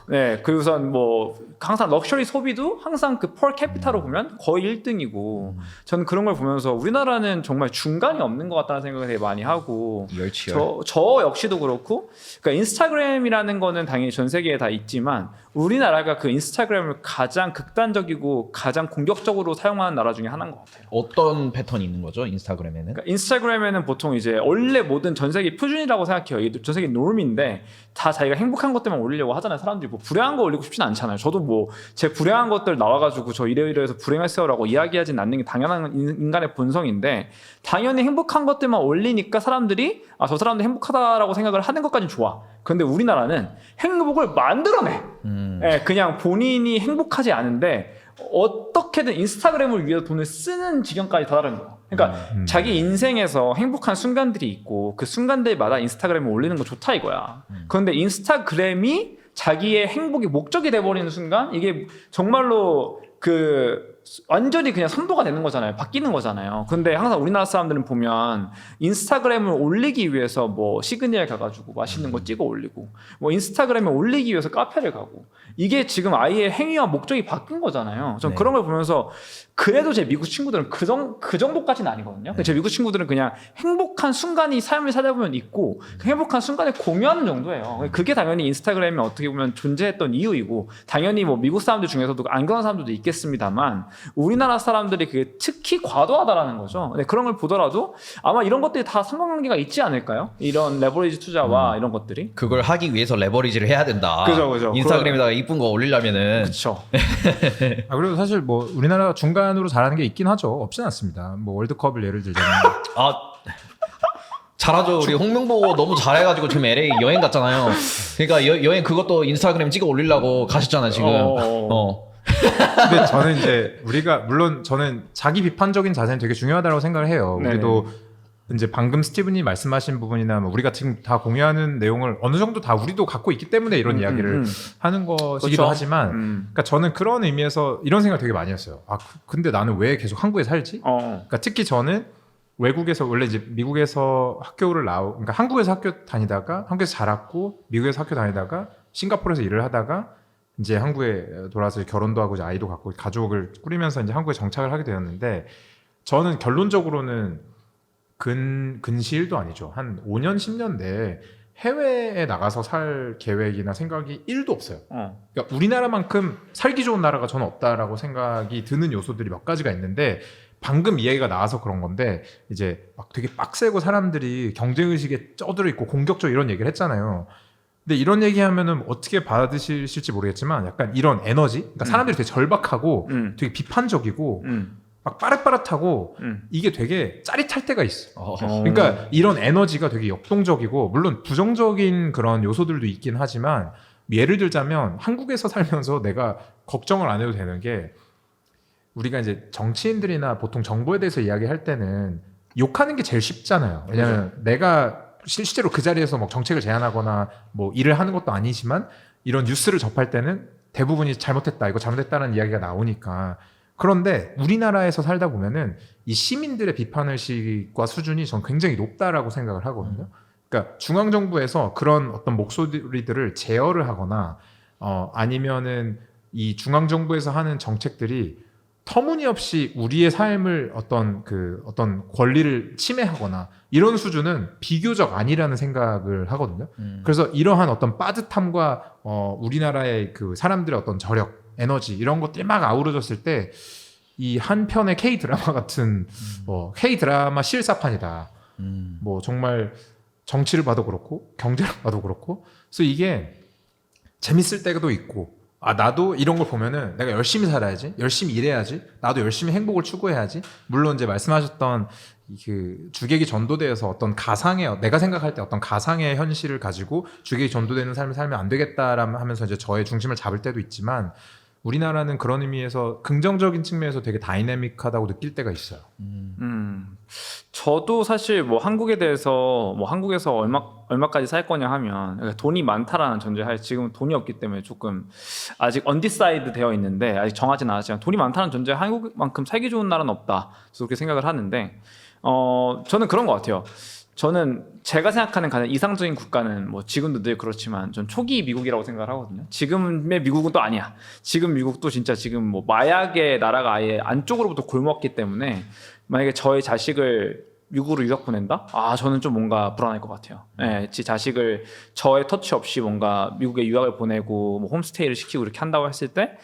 [SPEAKER 2] 네, 그리고선 뭐 항상 럭셔리 소비도 항상 그 per capita로 보면 거의 1등이고. 저는 그런 걸 보면서 우리나라는 정말 중간이 없는 것 같다는 생각을 되게 많이 하고. 저 역시도 그렇고. 그러니까 인스타그램이라는 거는 당연히 전 세계에 다 있지만 우리나라가 그 인스타그램을 가장 극단적이고 가장 공격적으로 사용하는 나라 중에 하나인 것 같아요.
[SPEAKER 1] 어떤 패턴이 있는 거죠? 인스타그램에는?
[SPEAKER 2] 그러니까 인스타그램에는 보통 이제 원래 모든 전 세계 표준이라고 생각해요. 이게 전 세계 놈인데 다 자기가 행복한 것들만 올리려고 하잖아요. 사람들이 뭐 불행한 거 올리고 싶진 않잖아요. 저도 뭐 제 불행한 것들 나와가지고 저 이래이래해서 불행했어요라고 이야기하진 않는 게 당연한 인간의 본성인데 당연히 행복한 것들만 올리니까 사람들이 저 사람들 행복하다라고 생각을 하는 것까지 좋아. 근데 우리나라는 행복을 만들어내. 예, 그냥 본인이 행복하지 않은데 어떻게든 인스타그램을 위해서 돈을 쓰는 지경까지 다다른 거야. 그러니까 자기 인생에서 행복한 순간들이 있고 그 순간들마다 인스타그램에 올리는 거 좋다 이거야. 그런데 인스타그램이 자기의 행복의 목적이 돼버리는 순간 이게 정말로 완전히 그냥 선도가 되는 거잖아요. 바뀌는 거잖아요. 근데 항상 우리나라 사람들은 보면 인스타그램을 올리기 위해서 뭐 시그니엘 가가지고 맛있는 거 찍어 올리고 뭐 인스타그램에 올리기 위해서 카페를 가고 이게 지금 아예 행위와 목적이 바뀐 거잖아요. 전 그런 걸 보면서 그래도 제 미국 친구들은 그 정도까지는 아니거든요. 제 미국 친구들은 그냥 행복한 순간이 삶을 살다 보면 있고 그 행복한 순간을 공유하는 정도예요. 그게 당연히 인스타그램에 어떻게 보면 존재했던 이유이고 당연히 뭐 미국 사람들 중에서도 안 그런 사람들도 있겠습니다만 우리나라 사람들이 그게 특히 과도하다라는 거죠. 네, 그런 걸 보더라도 아마 이런 것들이 다 상관관계가 있지 않을까요? 이런 레버리지 투자와 이런 것들이.
[SPEAKER 1] 그걸 하기 위해서 레버리지를 해야 된다.
[SPEAKER 2] 그죠.
[SPEAKER 1] 인스타그램에다가 이쁜 거 올리려면은.
[SPEAKER 2] 그렇죠.
[SPEAKER 3] 그리고 사실 뭐 우리나라가 중간으로 잘하는 게 있긴 하죠. 없진 않습니다. 뭐 월드컵을 예를 들자면
[SPEAKER 1] 잘하죠. 우리 홍명보 너무 잘해가지고 지금 LA 여행 갔잖아요. 그러니까 여행 그것도 인스타그램 찍어 올리려고 가셨잖아요 지금.
[SPEAKER 3] 근데 저는 이제 우리가 물론 저는 자기 비판적인 자세는 되게 중요하다고 생각을 해요.
[SPEAKER 2] 네네.
[SPEAKER 3] 우리도 이제 방금 스티븐이 말씀하신 부분이나 뭐 우리가 지금 다 공유하는 내용을 어느 정도 다 우리도 갖고 있기 때문에 이런 이야기를 하는 것이기도
[SPEAKER 2] 그렇죠.
[SPEAKER 3] 하지만 그러니까 저는 그런 의미에서 이런 생각 되게 많이 했어요. 근데 나는 왜 계속 한국에 살지? 그러니까 특히 저는 외국에서 원래 이제 미국에서 학교를 그러니까 한국에서 학교 다니다가 한국에서 자랐고 미국에서 학교 다니다가 싱가포르에서 일을 하다가 이제 한국에 돌아와서 결혼도 하고 이제 아이도 갖고 가족을 꾸리면서 이제 한국에 정착을 하게 되었는데 저는 결론적으로는 근시일도 아니죠. 한 5년, 10년 내에 해외에 나가서 살 계획이나 생각이 1도 없어요. 그러니까 우리나라만큼 살기 좋은 나라가 저는 없다라고 생각이 드는 요소들이 몇 가지가 있는데 방금 이야기가 나와서 그런 건데 이제 막 되게 빡세고 사람들이 경쟁의식에 쩌들어 있고 공격적 이런 얘기를 했잖아요. 근데 이런 얘기하면은 어떻게 받아들이실지 모르겠지만 약간 이런 에너지, 그러니까 사람들이 되게 절박하고 되게 비판적이고 막 빠릇빠릇하고 이게 되게 짜릿할 때가 있어. 그러니까 이런 에너지가 되게 역동적이고 물론 부정적인 그런 요소들도 있긴 하지만 예를 들자면 한국에서 살면서 내가 걱정을 안 해도 되는 게 우리가 이제 정치인들이나 보통 정부에 대해서 이야기할 때는 욕하는 게 제일 쉽잖아요. 왜냐하면 내가 실제로 그 자리에서 뭐 정책을 제안하거나 뭐 일을 하는 것도 아니지만 이런 뉴스를 접할 때는 대부분이 잘못했다, 이거 잘못했다는 이야기가 나오니까. 그런데 우리나라에서 살다 보면은 이 시민들의 비판의식과 수준이 전 굉장히 높다라고 생각을 하거든요. 그러니까 중앙정부에서 그런 어떤 목소리들을 제어를 하거나 아니면은 이 중앙정부에서 하는 정책들이 터무니없이 우리의 삶을 어떤 권리를 침해하거나 이런 수준은 비교적 아니라는 생각을 하거든요. 그래서 이러한 어떤 빠듯함과 우리나라의 그 사람들의 어떤 저력, 에너지 이런 것들이 막 아우러졌을 때 이 한 편의 K 드라마 같은 K 드라마 실사판이다. 뭐 정말 정치를 봐도 그렇고 경제를 봐도 그렇고 그래서 이게 재밌을 때도 있고 나도 이런 걸 보면은 내가 열심히 살아야지, 열심히 일해야지, 나도 열심히 행복을 추구해야지. 물론 이제 말씀하셨던 그 주객이 전도돼서 어떤 가상의 내가 생각할 때 어떤 가상의 현실을 가지고 주객이 전도되는 삶을 살면 안 되겠다라면 하면서 이제 저의 중심을 잡을 때도 있지만 우리나라는 그런 의미에서 긍정적인 측면에서 되게 다이내믹하다고 느낄 때가 있어요.
[SPEAKER 2] 저도 사실 뭐 한국에 대해서 뭐 한국에서 얼마까지 살 거냐 하면 그러니까 돈이 많다라는 전제하에 지금 돈이 없기 때문에 조금 아직 언디사이드 되어 있는데 아직 정하지는 않았지만 돈이 많다는 전제에 한국만큼 살기 좋은 나라는 없다. 저도 그렇게 생각을 하는데 저는 그런 것 같아요. 저는 제가 생각하는 가장 이상적인 국가는 뭐 지금도 늘 그렇지만 전 초기 미국이라고 생각을 하거든요. 지금의 미국은 또 아니야. 지금 미국도 진짜 지금 뭐 마약의 나라가 아예 안쪽으로부터 굶었기 때문에 만약에 저의 자식을 미국으로 유학 보낸다? 저는 좀 뭔가 불안할 것 같아요. 제 자식을 저의 터치 없이 뭔가 미국에 유학을 보내고 뭐 홈스테이를 시키고 이렇게 한다고 했을 때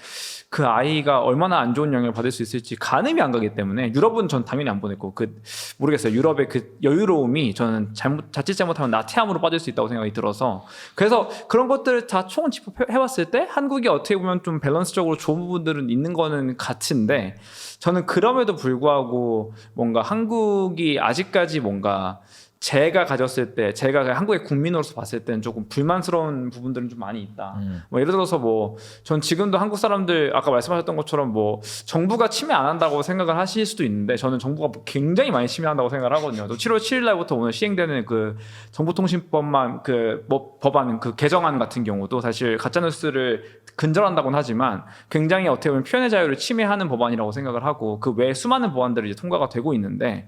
[SPEAKER 2] 그 아이가 얼마나 안 좋은 영향을 받을 수 있을지 가늠이 안 가기 때문에 유럽은 전 당연히 안 보냈고 모르겠어요. 유럽의 그 여유로움이 저는 자칫 잘못하면 나태함으로 빠질 수 있다고 생각이 들어서 그래서 그런 것들을 다 총 짚어해봤을 때 한국이 어떻게 보면 좀 밸런스적으로 좋은 부분들은 있는 거는 같은데 저는 그럼에도 불구하고 뭔가 한국이 아직까지 뭔가 제가 가졌을 때 제가 그냥 한국의 국민으로서 봤을 때는 조금 불만스러운 부분들은 좀 많이 있다. 뭐 예를 들어서 뭐 전 지금도 한국 사람들 아까 말씀하셨던 것처럼 뭐 정부가 침해 안 한다고 생각을 하실 수도 있는데 저는 정부가 굉장히 많이 침해한다고 생각을 하거든요. 또 7월 7일 날부터 오늘 시행되는 그 정보통신법만 법안 그 개정안 같은 경우도 사실 가짜 뉴스를 근절한다고는 하지만 굉장히 어떻게 보면 표현의 자유를 침해하는 법안이라고 생각을 하고 그 외에 수많은 법안들이 이제 통과가 되고 있는데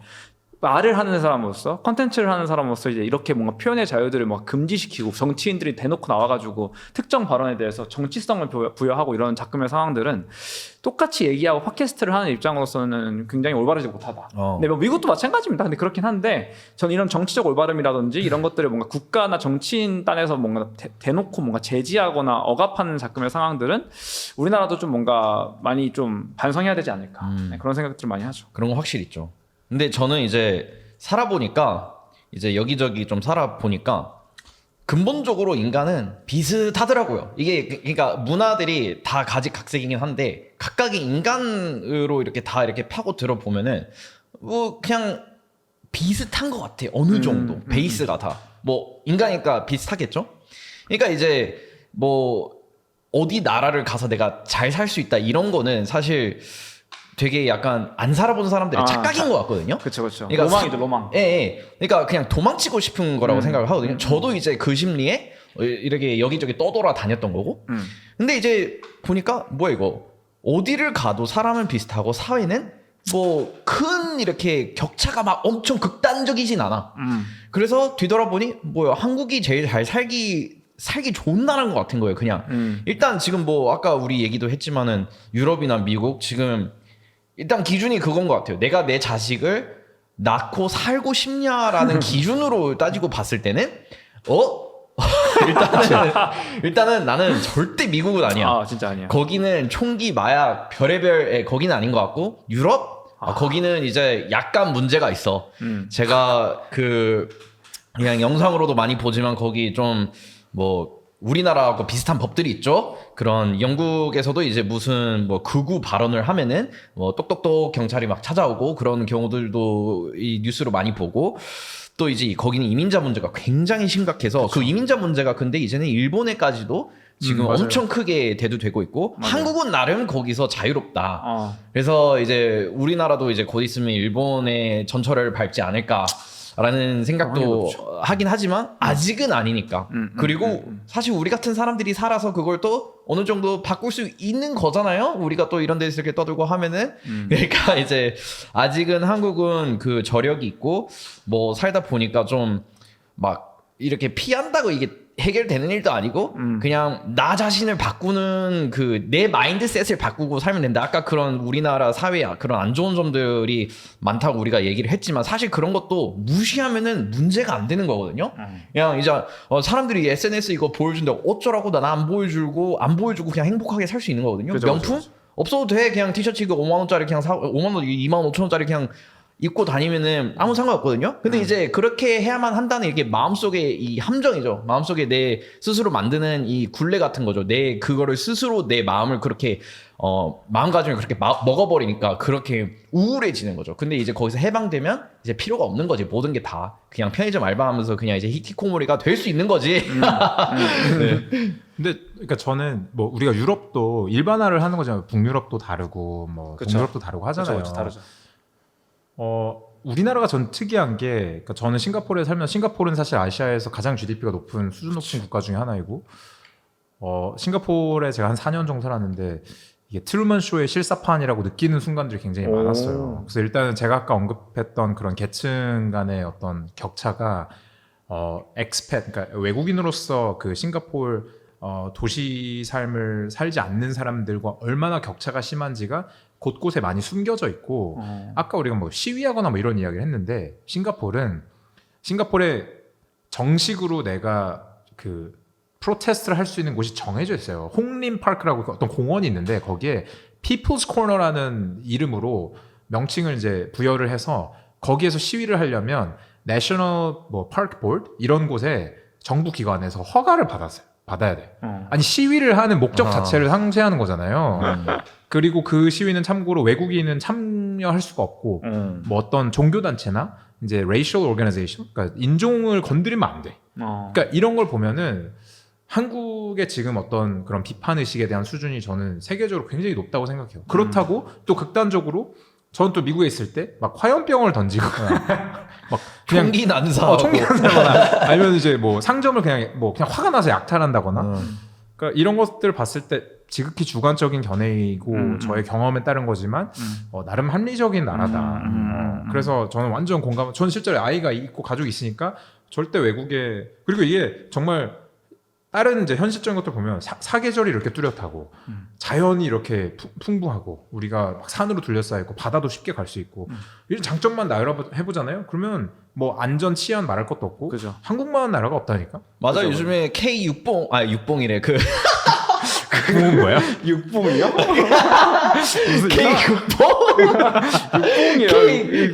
[SPEAKER 2] 말을 하는 사람으로서 컨텐츠를 하는 사람으로서 이제 이렇게 뭔가 표현의 자유들을 막 금지시키고 정치인들이 대놓고 나와가지고 특정 발언에 대해서 정치성을 부여하고 이런 작금의 상황들은 똑같이 얘기하고 팟캐스트를 하는 입장으로서는 굉장히 올바르지 못하다. 근데 뭐 미국도 마찬가지입니다. 근데 그렇긴 한데 전 이런 정치적 올바름이라든지 이런 것들을 뭔가 국가나 정치인 딴에서 뭔가 대놓고 뭔가 제지하거나 억압하는 작금의 상황들은 우리나라도 좀 뭔가 많이 좀 반성해야 되지 않을까. 네, 그런 생각들을 많이 하죠.
[SPEAKER 1] 그런 거 확실히 있죠. 근데 저는 이제 살아보니까 이제 여기저기 좀 살아보니까 근본적으로 인간은 비슷하더라고요. 이게 그러니까 문화들이 다 가지각색이긴 한데 각각의 인간으로 이렇게 다 이렇게 파고 들어보면은 뭐 그냥 비슷한 것 같아요. 어느 정도 베이스가 다 뭐 인간이니까 비슷하겠죠. 그러니까 이제 뭐 어디 나라를 가서 내가 잘 살 수 있다 이런 거는 사실 되게 약간 안 살아본 사람들의 착각인 것 같거든요.
[SPEAKER 2] 그렇죠, 그렇죠.
[SPEAKER 1] 그러니까
[SPEAKER 2] 로망이죠, 로망.
[SPEAKER 1] 예, 예. 그러니까 그냥 도망치고 싶은 거라고 생각을 하거든요. 저도 이제 그 심리에 이렇게 여기저기 떠돌아 다녔던 거고. 근데 이제 보니까 뭐야 이거 어디를 가도 사람은 비슷하고 사회는 뭐 큰 이렇게 격차가 막 엄청 극단적이진 않아. 그래서 뒤돌아보니 뭐야 한국이 제일 잘 살기 좋은 나라인 것 같은 거예요. 그냥 일단 지금 뭐 아까 우리 얘기도 했지만은 유럽이나 미국 지금 일단 기준이 그건 것 같아요. 내가 내 자식을 낳고 살고 싶냐라는 기준으로 따지고 봤을 때는 일단은 나는 절대 미국은 아니야.
[SPEAKER 2] 아 진짜 아니야.
[SPEAKER 1] 거기는 총기, 마약, 별의별 거기는 아닌 것 같고 유럽? 거기는 이제 약간 문제가 있어. 제가 그냥 영상으로도 많이 보지만 거기 좀 뭐 우리나라하고 비슷한 법들이 있죠. 그런 영국에서도 이제 무슨 뭐 극우 발언을 하면은 뭐 똑똑똑 경찰이 막 찾아오고 그런 경우들도 이 뉴스로 많이 보고 또 이제 거기는 이민자 문제가 굉장히 심각해서 그렇죠. 그 이민자 문제가 근데 이제는 일본에까지도 지금 엄청 크게 대두되고 있고 맞아요. 한국은 나름 거기서 자유롭다. 그래서 이제 우리나라도 이제 곧 있으면 일본의 전철을 밟지 않을까. 라는 생각도 하긴 하지만 아직은 아니니까. 그리고 사실 우리 같은 사람들이 살아서 그걸 또 어느 정도 바꿀 수 있는 거잖아요. 우리가 또 이런 데서 이렇게 떠들고 하면은. 그러니까 이제 아직은 한국은 그 저력이 있고 뭐 살다 보니까 좀 막 이렇게 피한다고 이게 해결되는 일도 아니고 그냥 나 자신을 바꾸는 그 내 마인드셋을 바꾸고 살면 된다. 아까 그런 우리나라 사회에 그런 안 좋은 점들이 많다고 우리가 얘기를 했지만 사실 그런 것도 무시하면은 문제가 안 되는 거거든요. 그냥 이제 사람들이 SNS 이거 보여준다고 어쩌라고 나 안 보여주고 그냥 행복하게 살 수 있는 거거든요.
[SPEAKER 2] 그죠,
[SPEAKER 1] 명품?
[SPEAKER 2] 그죠.
[SPEAKER 1] 없어도 돼. 그냥 티셔츠 이거 5만 원짜리 그냥 5만 원, 2만 5천 원짜리 그냥 입고 다니면은 아무 상관없거든요. 근데 이제 그렇게 해야만 한다는 이게 마음속에 이 함정이죠. 마음속에 내 스스로 만드는 이 굴레 같은 거죠. 내 그거를 스스로 내 마음을 그렇게 마음가짐을 그렇게 먹어버리니까 그렇게 우울해지는 거죠. 근데 이제 거기서 해방되면 이제 필요가 없는 거지. 모든 게 다 그냥 편의점 알바하면서 그냥 이제 히키코모리가 될 수 있는 거지.
[SPEAKER 3] 네. 근데 그러니까 저는 뭐 우리가 유럽도 일반화를 하는 거잖아요. 북유럽도 다르고 뭐 동유럽도 다르고 하잖아요.
[SPEAKER 2] 그쵸, 다르죠.
[SPEAKER 3] 우리나라가 전 특이한 게 그러니까 저는 싱가포르에 살면서 싱가포르는 사실 아시아에서 가장 GDP가 높은 수준 높은 국가 중에 하나이고 싱가포르에 제가 한 4년 정도 살았는데 이게 트루먼 쇼의 실사판이라고 느끼는 순간들이 굉장히 많았어요. 그래서 일단은 제가 아까 언급했던 그런 계층 간의 어떤 격차가 엑스팻 그러니까 외국인으로서 그 싱가포르 도시 삶을 살지 않는 사람들과 얼마나 격차가 심한지가 곳곳에 많이 숨겨져 있고 아까 우리가 뭐 시위하거나 뭐 이런 이야기를 했는데 싱가포르에 정식으로 내가 그 프로테스트를 할 수 있는 곳이 정해져 있어요. 홍림 파크라고 어떤 공원이 있는데 거기에 People's Corner라는 이름으로 명칭을 이제 부여를 해서 거기에서 시위를 하려면 내셔널 뭐 파크 보드 이런 곳에 정부 기관에서 허가를 받아야 돼. 아니 시위를 하는 목적 자체를 상쇄하는 거잖아요. 그리고 그 시위는 참고로 외국인은 참여할 수가 없고 뭐 어떤 종교 단체나 이제 racial organization, 그러니까 인종을 건드리면 안 돼. 그러니까 이런 걸 보면은 한국의 지금 어떤 그런 비판 의식에 대한 수준이 저는 세계적으로 굉장히 높다고 생각해요. 그렇다고 또 극단적으로 저는 또 미국에 있을 때 막 화염병을 던지거나 막 그냥
[SPEAKER 1] 총기 난사하고
[SPEAKER 3] 총기 난사거나 아니면 이제 뭐 상점을 그냥 화가 나서 약탈한다거나 그러니까 이런 것들을 봤을 때 지극히 주관적인 견해이고 저의 경험에 따른 거지만 나름 합리적인 나라다. 그래서 저는 완전 공감. 저는 실제로 아이가 있고 가족이 있으니까 절대 외국에 그리고 이게 정말 다른 이제 현실적인 것들 보면 사계절이 이렇게 뚜렷하고 자연이 이렇게 풍부하고 우리가 막 산으로 둘러싸여 있고 바다도 쉽게 갈 수 있고 이런 장점만 나열해보잖아요. 그러면 뭐 안전 치안 말할 것도 없고
[SPEAKER 2] 그죠.
[SPEAKER 3] 한국만한 나라가 없다니까.
[SPEAKER 1] 맞아. 요즘에 K6봉 육봉이래 그
[SPEAKER 3] 그건 뭐야?
[SPEAKER 2] 육봉이요?
[SPEAKER 1] K6봉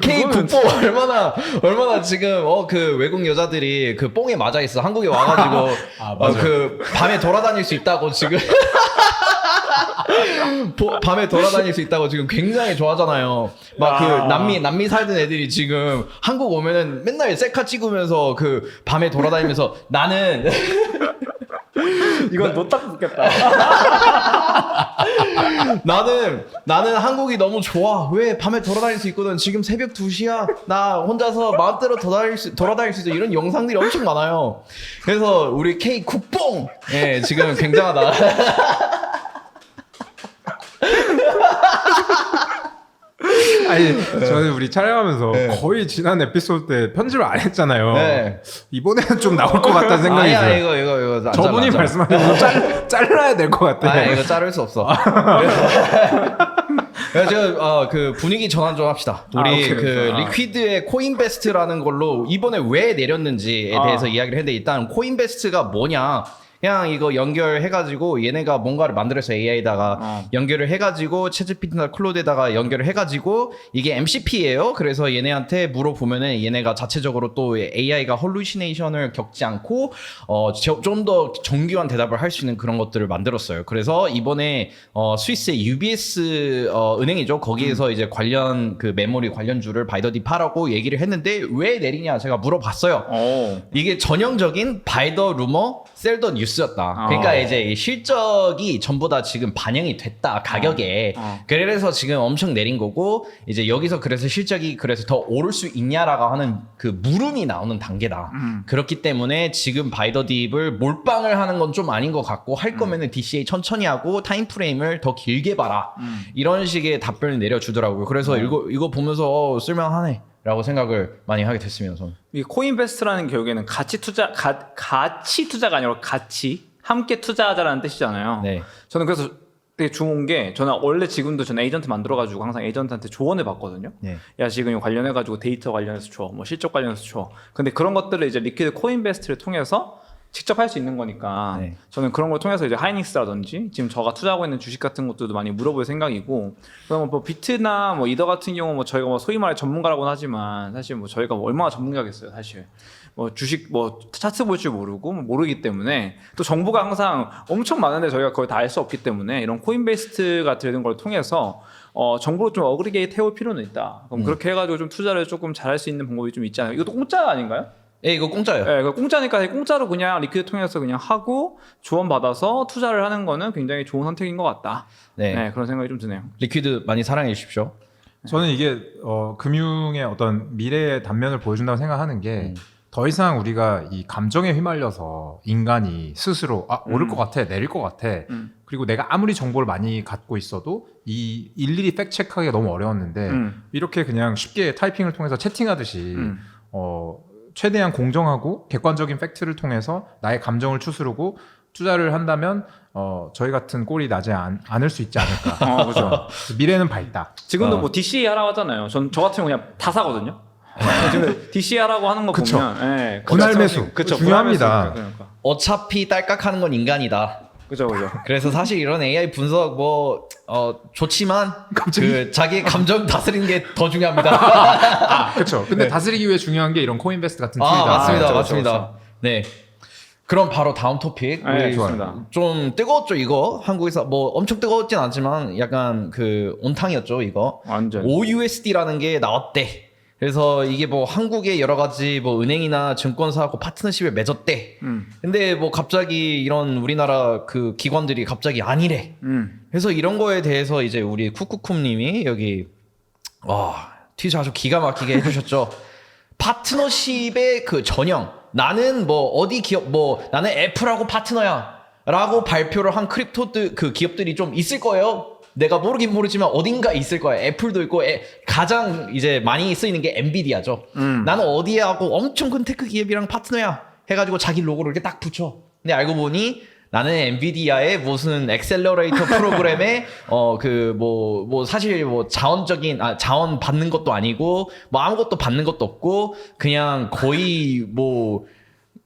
[SPEAKER 1] K9봉 얼마나 지금 그 외국 여자들이 그 뽕에 맞아 있어. 한국에 와가지고 그 밤에 돌아다닐 수 있다고 지금 밤에 돌아다닐 수 있다고 지금 굉장히 좋아하잖아요. 막 그 남미 살던 애들이 지금 한국 오면은 맨날 셀카 찍으면서 그 밤에 돌아다니면서 나는
[SPEAKER 2] 이건 노딱 붙겠다.
[SPEAKER 1] 나는 한국이 너무 좋아. 왜 밤에 돌아다닐 수 있거든. 지금 새벽 2시야. 나 혼자서 마음대로 돌아다닐 수 있어. 이런 영상들이 엄청 많아요. 그래서 우리 K 국뽕 지금 굉장하다.
[SPEAKER 3] 아니 저는 우리 촬영하면서 거의 지난 에피소드 때 편집을 안 했잖아요.
[SPEAKER 1] 네.
[SPEAKER 3] 이번에는 좀 나올 것 같다는 생각이
[SPEAKER 1] 아니야
[SPEAKER 3] 들어요.
[SPEAKER 1] 이거
[SPEAKER 3] 저분이 말씀하신 거 잘라야 될 것 같아.
[SPEAKER 1] 아 이거 자를 수 없어. 그래서 제가 그 분위기 전환 좀 합시다. 우리
[SPEAKER 2] 오케이.
[SPEAKER 1] 그 리퀴드의 코인베스트라는 걸로 이번에 왜 내렸는지에 대해서 이야기를 했는데 일단 코인베스트가 뭐냐? 그냥 이거 연결해가지고 얘네가 뭔가를 만들어서 AI에다가 연결을 해가지고 챗GPT나 클로드에다가 연결을 해가지고 이게 MCP예요. 그래서 얘네한테 물어보면은 얘네가 자체적으로 또 AI가 헐루시네이션을 겪지 않고 좀 더 정교한 대답을 할 수 있는 그런 것들을 만들었어요. 그래서 이번에 스위스의 UBS 은행이죠. 거기에서 이제 관련 그 메모리 관련주를 바이더디파라고 얘기를 했는데 왜 내리냐 제가 물어봤어요. 이게 전형적인 바이더 루머 셀더 뉴스였다. 그러니까 이제 실적이 전부 다 지금 반영이 됐다 가격에. 그래서 지금 엄청 내린 거고 이제 여기서 그래서 실적이 그래서 더 오를 수 있냐라고 하는 그 물음이 나오는 단계다. 그렇기 때문에 지금 바이더딥을 몰빵을 하는 건 좀 아닌 것 같고 할 거면은 DCA 천천히 하고 타임 프레임을 더 길게 봐라. 이런 식의 답변을 내려주더라고요. 그래서 이거 보면서 쓸만하네. 라고 생각을 많이 하게 됐습니다. 저는.
[SPEAKER 2] 이 코인베스트라는 결국에는 가치 투자가 아니라 가치 함께 투자하자라는 뜻이잖아요.
[SPEAKER 1] 네.
[SPEAKER 2] 저는 그래서 되게 좋은 게 저는 원래 지금도 저는 에이전트 만들어가지고 항상 에이전트한테 조언을 받거든요.
[SPEAKER 1] 네.
[SPEAKER 2] 야 지금 관련해가지고 데이터 관련해서 줘, 뭐 실적 관련해서 줘. 근데 그런 것들을 이제 리퀴드 코인베스트를 통해서 직접 할 수 있는 거니까
[SPEAKER 1] 네.
[SPEAKER 2] 저는 그런 걸 통해서 이제 하이닉스라든지 지금 저가 투자하고 있는 주식 같은 것들도 많이 물어볼 생각이고 그럼 뭐 비트나 뭐 이더 같은 경우 뭐 저희가 뭐 소위 말해 전문가라고는 하지만 사실 뭐 저희가 뭐 얼마나 전문가겠어요 사실 뭐 주식 뭐 차트 볼 줄 모르고 뭐 모르기 때문에 또 정보가 항상 엄청 많은데 저희가 거의 다 알 수 없기 때문에 이런 코인베스트가 되는 걸 통해서 정보를 좀 어그리게이트 해올 필요는 있다. 그럼 그렇게 해가지고 좀 투자를 조금 잘할 수 있는 방법이 좀 있잖아요. 이것도 공짜 아닌가요?
[SPEAKER 1] 예, 이거 공짜예요.
[SPEAKER 2] 네, 공짜니까 공짜로 그냥 리퀴드 통해서 그냥 하고 조언 받아서 투자를 하는 거는 굉장히 좋은 선택인 것 같다.
[SPEAKER 1] 네.
[SPEAKER 2] 그런 생각이 좀 드네요.
[SPEAKER 1] 리퀴드 많이 사랑해 주십시오.
[SPEAKER 3] 저는 이게 금융의 어떤 미래의 단면을 보여준다고 생각하는 게 더 이상 우리가 이 감정에 휘말려서 인간이 스스로 오를 것 같아, 내릴 것 같아. 그리고 내가 아무리 정보를 많이 갖고 있어도 이 일일이 팩 체크하기가 너무 어려웠는데 이렇게 그냥 쉽게 타이핑을 통해서 채팅하듯이 최대한 공정하고 객관적인 팩트를 통해서 나의 감정을 추스르고 투자를 한다면 저희 같은 꼴이 나지 않을 수 있지 않을까.
[SPEAKER 2] 그렇죠.
[SPEAKER 3] 미래는 밝다.
[SPEAKER 2] 지금도 뭐 DCA 하라고 하잖아요. 저 같은 경우 그냥 다 사거든요. 지금 DCR라고 하는 거
[SPEAKER 3] 그쵸.
[SPEAKER 2] 보면 예,
[SPEAKER 3] 분할 매수.
[SPEAKER 2] 그쵸,
[SPEAKER 3] 중요합니다.
[SPEAKER 2] 그러니까.
[SPEAKER 1] 어차피 딸깍하는 건 인간이다.
[SPEAKER 2] 그죠.
[SPEAKER 1] 그래서 사실 이런 AI 분석 좋지만 그 자기 감정 다스리는 게 더 중요합니다.
[SPEAKER 3] 그렇죠. 근데
[SPEAKER 1] 네.
[SPEAKER 3] 다스리기 위해 중요한 게 이런 코인베스트 같은 툴이다.
[SPEAKER 1] 맞습니다.
[SPEAKER 2] 그렇죠,
[SPEAKER 1] 맞습니다.
[SPEAKER 2] 그렇죠.
[SPEAKER 1] 네. 그럼 바로 다음 토픽.
[SPEAKER 2] 네,
[SPEAKER 1] 우리
[SPEAKER 2] 좋습니다.
[SPEAKER 1] 좀 뜨거웠죠, 이거. 한국에서 뭐 엄청 뜨거웠진 않지만 약간 그 온탕이었죠, 이거.
[SPEAKER 2] 완전.
[SPEAKER 1] OUSD라는 게 나왔대. 그래서 이게 뭐 한국의 여러 가지 뭐 은행이나 증권사하고 파트너십을 맺었대. 근데 뭐 갑자기 이런 우리나라 그 기관들이 갑자기 아니래. 그래서 이런 거에 대해서 이제 우리 쿠쿠쿰님이 여기 트위터 아주 기가 막히게 해주셨죠. 파트너십의 그 전형. 나는 뭐 어디 기업 뭐 나는 애플하고 파트너야라고 발표를 한 크립토 그 기업들이 좀 있을 거예요. 내가 모르긴 모르지만 어딘가 있을 거야. 애플도 있고 가장 이제 많이 쓰이는 게 엔비디아죠. 나는 어디에 하고 엄청 큰 테크 기업이랑 파트너야 해가지고 자기 로고를 이렇게 딱 붙여. 근데 알고 보니 나는 엔비디아의 무슨 엑셀러레이터 프로그램에 사실 뭐 자원 받는 것도 아니고 뭐 아무것도 받는 것도 없고 그냥 거의 뭐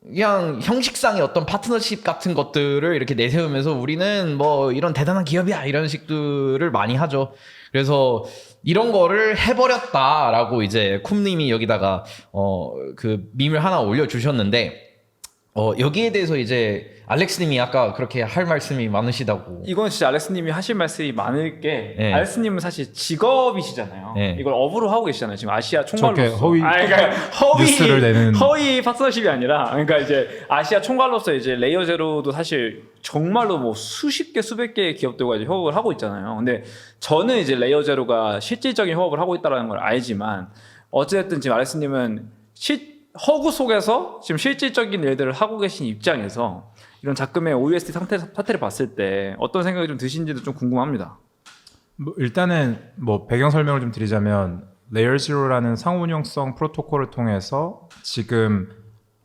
[SPEAKER 1] 그냥 형식상의 어떤 파트너십 같은 것들을 이렇게 내세우면서 우리는 뭐 이런 대단한 기업이야 이런 식들을 많이 하죠. 그래서 이런 거를 해버렸다라고 이제 쿰님이 여기다가 그 밈을 하나 올려주셨는데 여기에 대해서 이제 알렉스님이 아까 그렇게 할 말씀이 많으시다고.
[SPEAKER 2] 이건 진짜 알렉스님이 하실 말씀이 많을 게
[SPEAKER 1] 네.
[SPEAKER 2] 알렉스님은 사실 직업이시잖아요.
[SPEAKER 1] 네.
[SPEAKER 2] 이걸 업으로 하고 계시잖아요. 지금 아시아
[SPEAKER 3] 저게
[SPEAKER 2] 총괄로서.
[SPEAKER 3] 허위
[SPEAKER 2] 그러니까
[SPEAKER 3] 뉴스를 내는
[SPEAKER 2] 허위 파트너십이 아니라 그러니까 이제 아시아 총괄로서 이제 레이어 제로도 사실 정말로 뭐 수십 개 수백 개의 기업들과 이제 협업을 하고 있잖아요. 근데 저는 이제 레이어 제로가 실질적인 협업을 하고 있다는 걸 알지만 어쨌든 지금 알렉스님은 허구 속에서 지금 실질적인 일들을 하고 계신 입장에서 이런 작금의 OUSD 사태를 봤을 때 어떤 생각이 좀 드신지도 좀 궁금합니다.
[SPEAKER 3] 뭐 일단은 뭐 배경 설명을 좀 드리자면 레이어 제로라는 상호 운용성 프로토콜을 통해서 지금